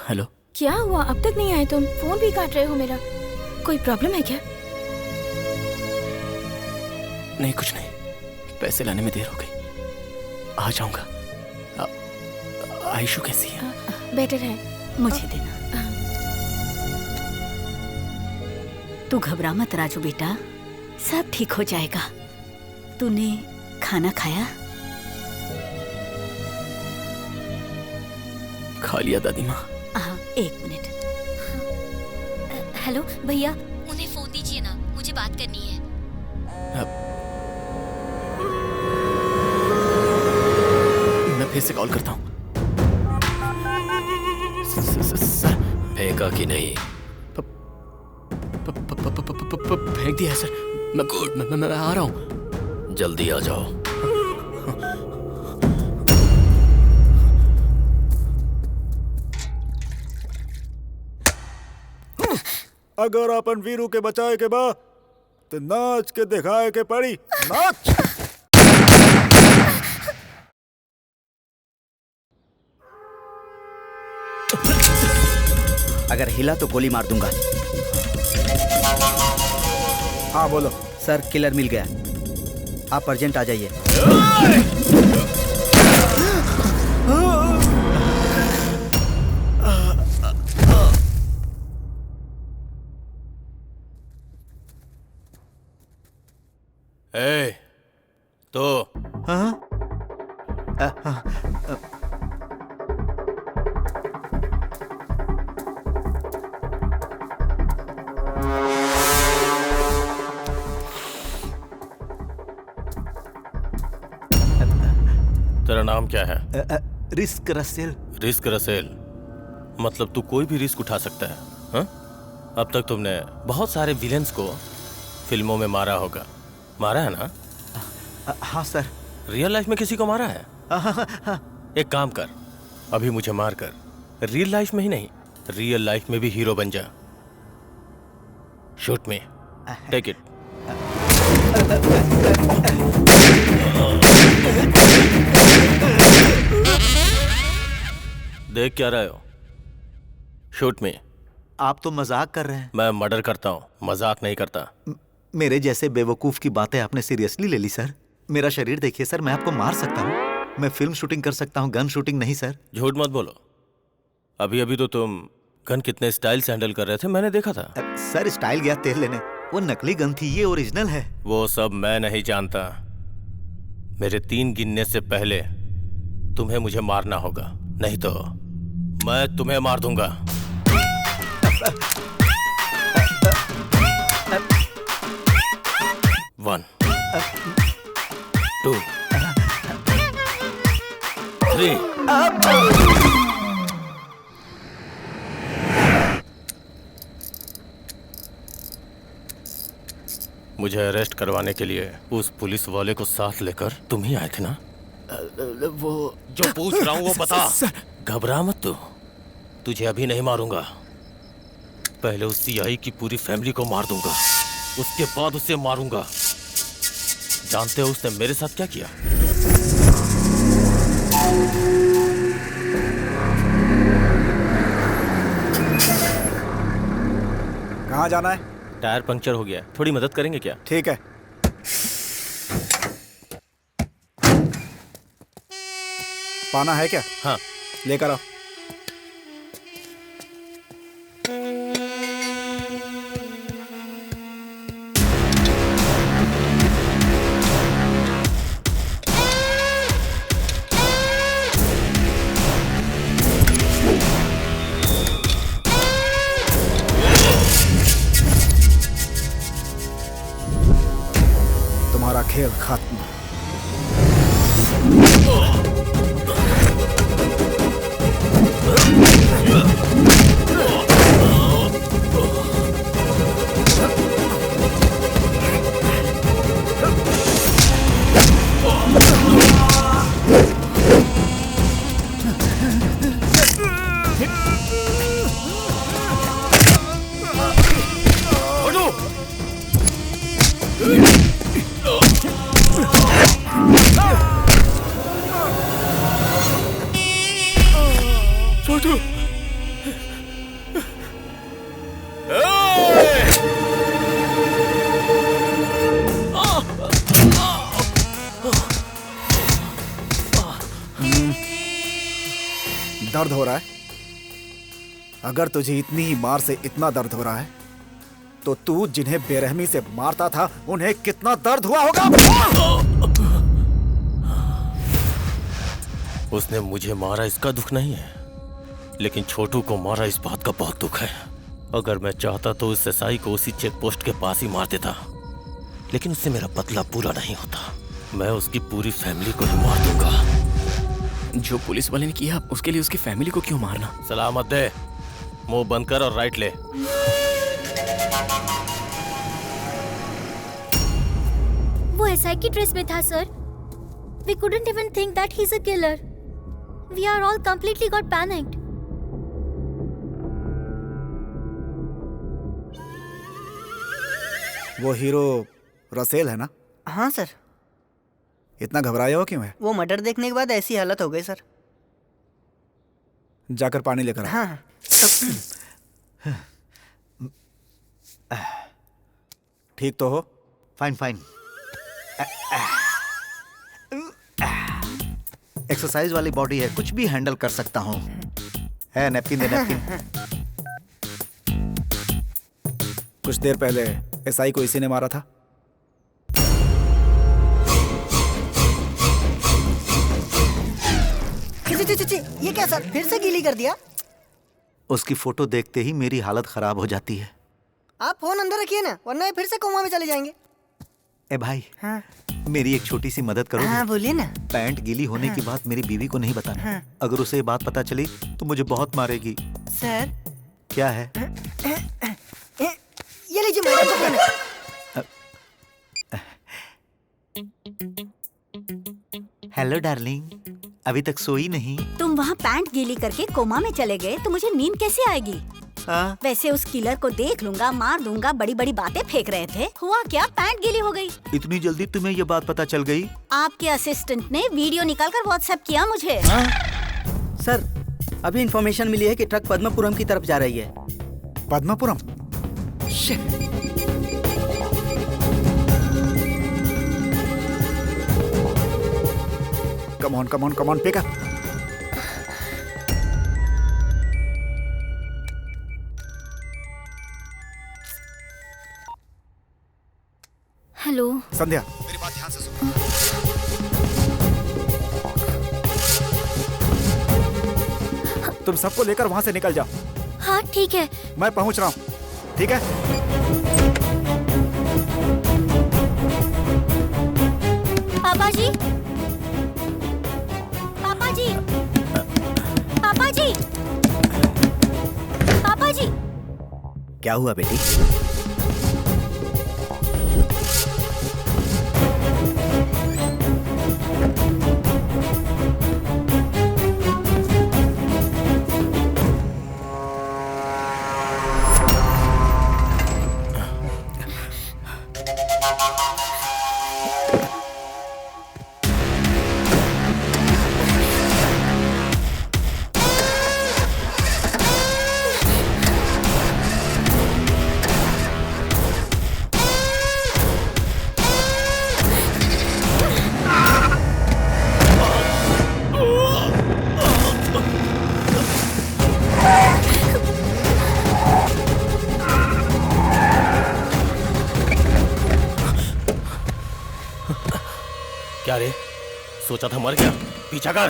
हेलो। क्या हुआ, अब तक नहीं आए तुम? फोन भी काट रहे हो मेरा। कोई प्रॉब्लम है क्या? नहीं कुछ नहीं, पैसे लाने में देर हो गई। आ जाऊंगा। आयशु कैसी है? बेटर है। मुझे देना। तू घबरा मत राजू बेटा, सब ठीक हो जाएगा। तूने खाना खाया? खा लिया दादी माँ। हाँ, एक मिनट। हेलो भैया, उन्हें फोन दीजिए ना, मुझे बात करनी है। मैं फिर से कॉल करता हूँ। सर फेंका कि नहीं? फेंक दिया है सर। मैं आ रहा हूँ। जल्दी आ जाओ। अगर अपन वीरू के बचाए के बा तो नाच के दिखाए के पड़ी। नाच। अगर हिला तो गोली मार दूंगा। हाँ बोलो। सर किलर मिल गया, आप अर्जेंट आ जाइए। तो हाँ? तेरा नाम क्या है? Risk Russell. Risk Russell. मतलब तू कोई भी रिस्क उठा सकता है, हाँ? अब तक तुमने बहुत सारे विलेंस को फिल्मों में मारा होगा, मारा है ना? हाँ सर। रियल लाइफ में किसी को मारा है? एक काम कर, अभी मुझे मार कर रियल लाइफ में ही नहीं, रियल लाइफ में भी हीरो बन जा। Shoot me, take it. देख क्या रहे हो? Shoot me. आप तो मजाक कर रहे हैं। मैं मर्डर करता हूँ, मजाक नहीं करता। मेरे जैसे बेवकूफ की बातें आपने सीरियसली ले ली सर। मेरा शरीर देखिए सर, मैं आपको मार सकता हूँ। मैं फिल्म शूटिंग कर सकता हूँ, गन शूटिंग नहीं सर। झूठ मत बोलो। अभी अभी तो तुम गन कितने स्टाइल से हैंडल कर रहे थे, मैंने देखा था। सर स्टाइल गया तेल लेने, वो नकली गन थी, ये ओरिजिनल है। वो सब मैं नहीं जानता। मेरे 3 गिनने से पहले तुम्हें मुझे मारना होगा, नहीं तो मैं तुम्हें मार दूंगा। 1 2 3। मुझे अरेस्ट करवाने के लिए उस पुलिस वाले को साथ लेकर तुम ही आए थे ना? वो जो पूछ रहा हूँ वो बता। घबरा मत तू, तुझे अभी नहीं मारूंगा। पहले उस सीआई की पूरी फैमिली को मार दूंगा, उसके बाद उसे मारूंगा। जानते हो उसने मेरे साथ क्या किया? कहाँ जाना है? टायर पंक्चर हो गया, थोड़ी मदद करेंगे क्या? ठीक है। पाना है क्या? हाँ। लेकर आओ। तुम्हारा खेल खत्म। दर्द हो रहा है? अगर तुझे इतनी ही मार से इतना दर्द हो रहा है तो तू जिन्हें बेरहमी से मारता था उन्हें कितना दर्द हुआ होगा? उसने मुझे मारा इसका दुख नहीं है, लेकिन छोटू को मारा इस बात का बहुत दुख है। अगर मैं चाहता तो उस एसआई को उसी चेक पोस्ट के पास ही मार देता, लेकिन उससे मेरा बदला पूरा नहीं होता। मैं उसकी पूरी फैमिली को ही मार दूंगा। जो पुलिस वाले ने किया उसके लिए उसकी फैमिली को क्यों मारना? सलामत दे, मुंह बंद कर और राइट ले। वो एसआई की ड्रेस में था sir. We couldn't even think that he's a killer. We are all completely got panicked. वो हीरो रसेल है ना? हाँ सर। इतना घबराए हो क्यों है? वो मर्डर देखने के बाद ऐसी हालत हो गई सर। जाकर पानी लेकर आ। हाँ। ठीक तो हो? Fine fine. एक्सरसाइज वाली बॉडी है, कुछ भी हैंडल कर सकता हूँ। है नैपकिन दे, नैपकिन। कुछ देर पहले एसआई को इसी ने मारा था। ये क्या सर, फिर से गीली कर दिया? उसकी फोटो देखते ही मेरी हालत खराब हो जाती है। आप फोन अंदर रखिए ना, वरना ये फिर से कोमा में चले जाएंगे। ए भाई, हाँ। मेरी एक छोटी सी मदद करो। हाँ बोलिए ना। पैंट गीली होने की बात मेरी बीवी को नहीं बताना। हाँ। अगर उसे ये बात पता चली तो मुझे बहुत मारेगी। सर क्या है? ये लीजिए मेरा पकड़ना। हेलो डार्लिंग, अभी तक सोई नहीं? तुम वहाँ पैंट गीली करके कोमा में चले गए तो मुझे नींद कैसे आएगी? हाँ? वैसे उस किलर को देख लूंगा, मार दूंगा, बड़ी बड़ी बातें फेंक रहे थे। हुआ क्या? पैंट गीली हो गई। इतनी जल्दी तुम्हें ये बात पता चल गई? आपके असिस्टेंट ने वीडियो निकालकर व्हाट्सएप किया मुझे। सर, अभी इंफॉर्मेशन मिली है कि ट्रक पद्मपुरम की तरफ जा रही है। Padmapuram? Come on, come on, come on, pick up. Hello Sandhya, मेरी बात ध्यान से सुनो। तुम सबको लेकर वहाँ से निकल जाओ। हाँ ठीक है। मैं पहुँच रहा हूँ, ठीक है? पापा जी, पापा जी, पापा जी, पापा जी। क्या हुआ बेटी? क्या रे, सोचा था मर गया? पीछा कर।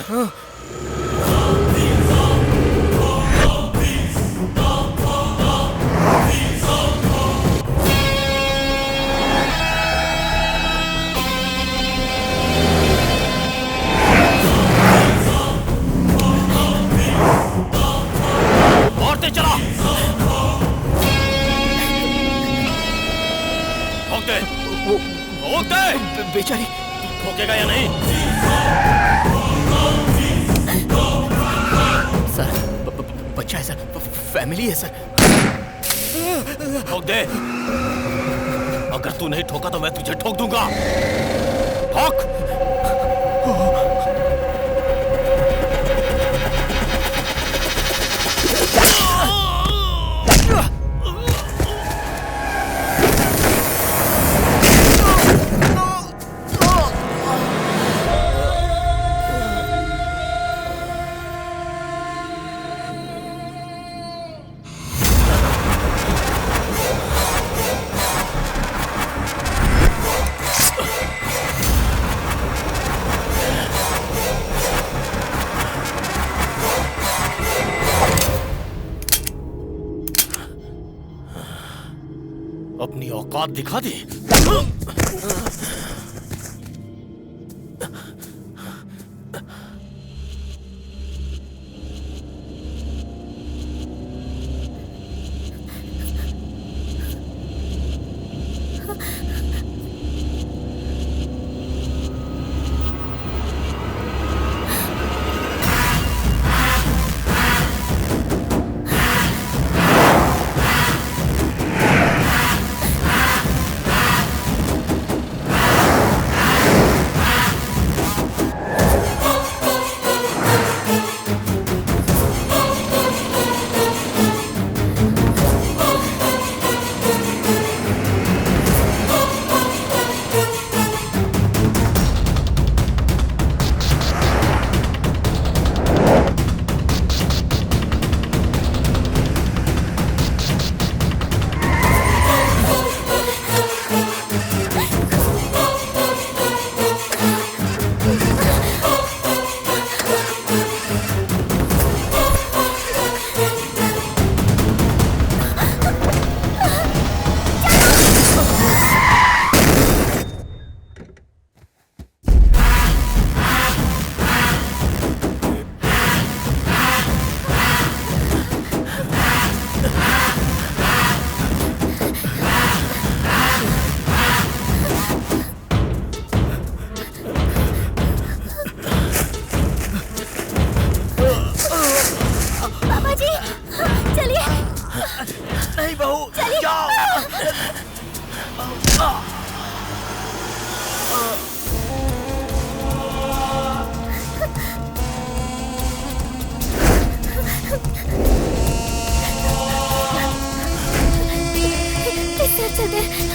और तेज चला। ठोक दे, ठोक दे। बेचारी ठोकेगा या नहीं? सर, बच्चा है सर, फैमिली है सर। ठोक दे। अगर तू नहीं ठोका तो मैं तुझे ठोक दूंगा। ठोक। अपनी औकात दिखा दी। नहीं बहू, जाओ। चलते।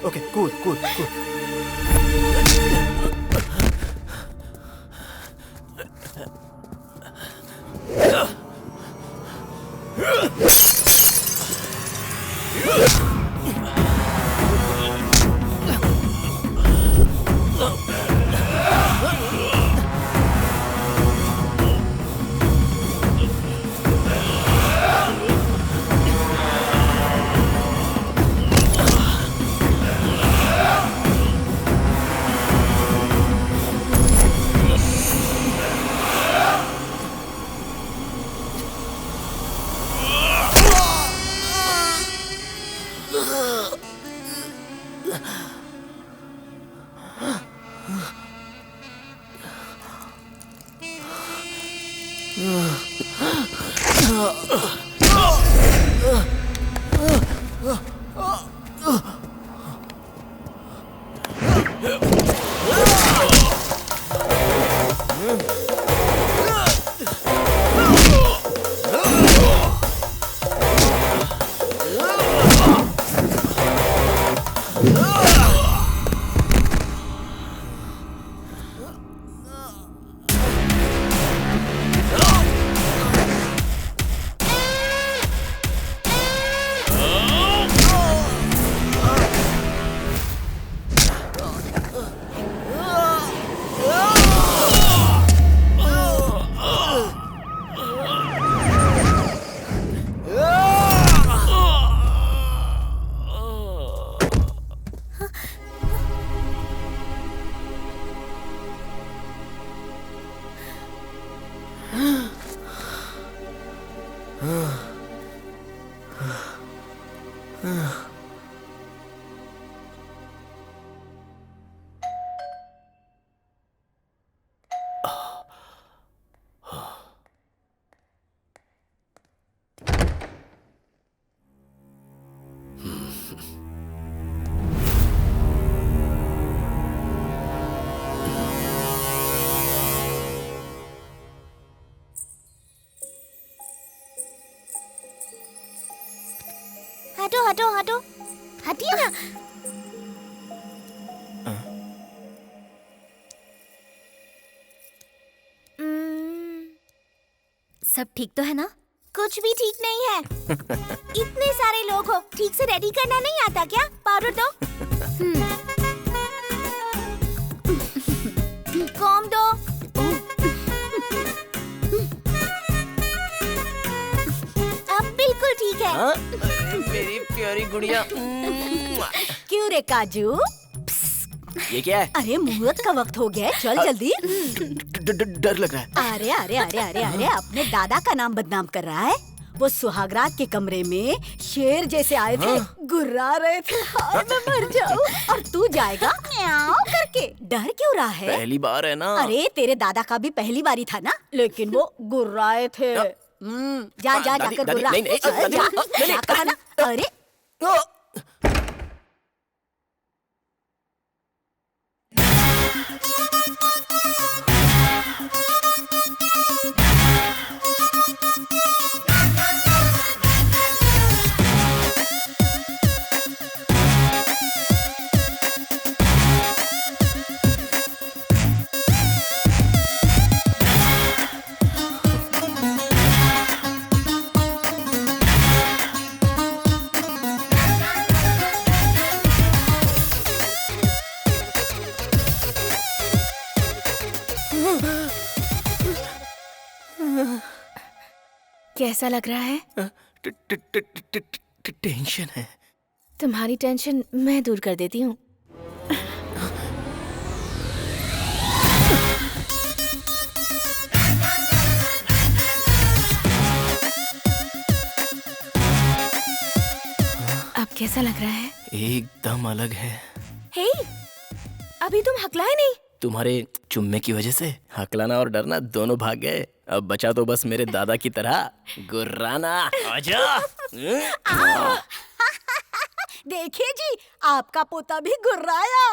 Okay cool cool cool. हटो हटो, हटिए ना। सब ठीक तो है ना? कुछ भी ठीक नहीं है। इतने सारे लोग हो, ठीक से रेडी करना नहीं आता क्या? पाउडर दो। कॉम दो। अब बिल्कुल ठीक है। मेरी प्यारी गुड़िया। क्यों रे काजू? ये क्या है? अरे मुहूर्त का वक्त हो गया है, चल जल्दी। डर लग रहा है। अरे अरे अरे अरे अरे, अपने दादा का नाम बदनाम कर रहा है। वो सुहागरात के कमरे में शेर जैसे आए थे, गुर्रा रहे थे। हाय मैं मर जाऊं। और तू जाएगा म्याऊं करके। डर क्यों रहा है? पहली बार है ना। अरे तेरे दादा का भी पहली बारी था ना, लेकिन वो गुर्राए थे। जा जा दादी, जाकर दादी, गुर्रा। नहीं, चल, दादी, जा, नहीं, जा कहा ना। अरे कैसा लग रहा है? टेंशन है। तुम्हारी टेंशन मैं दूर कर देती हूँ। अब कैसा लग रहा है? एकदम अलग है। हे, अभी तुम हकलाए नहीं। तुम्हारे चुम्मे की वजह से हकलाना और डरना दोनों भाग गए। अब बचा तो बस मेरे दादा की तरह गुर्राना। आजा। देखिए जी, आपका पोता भी गुर्राया।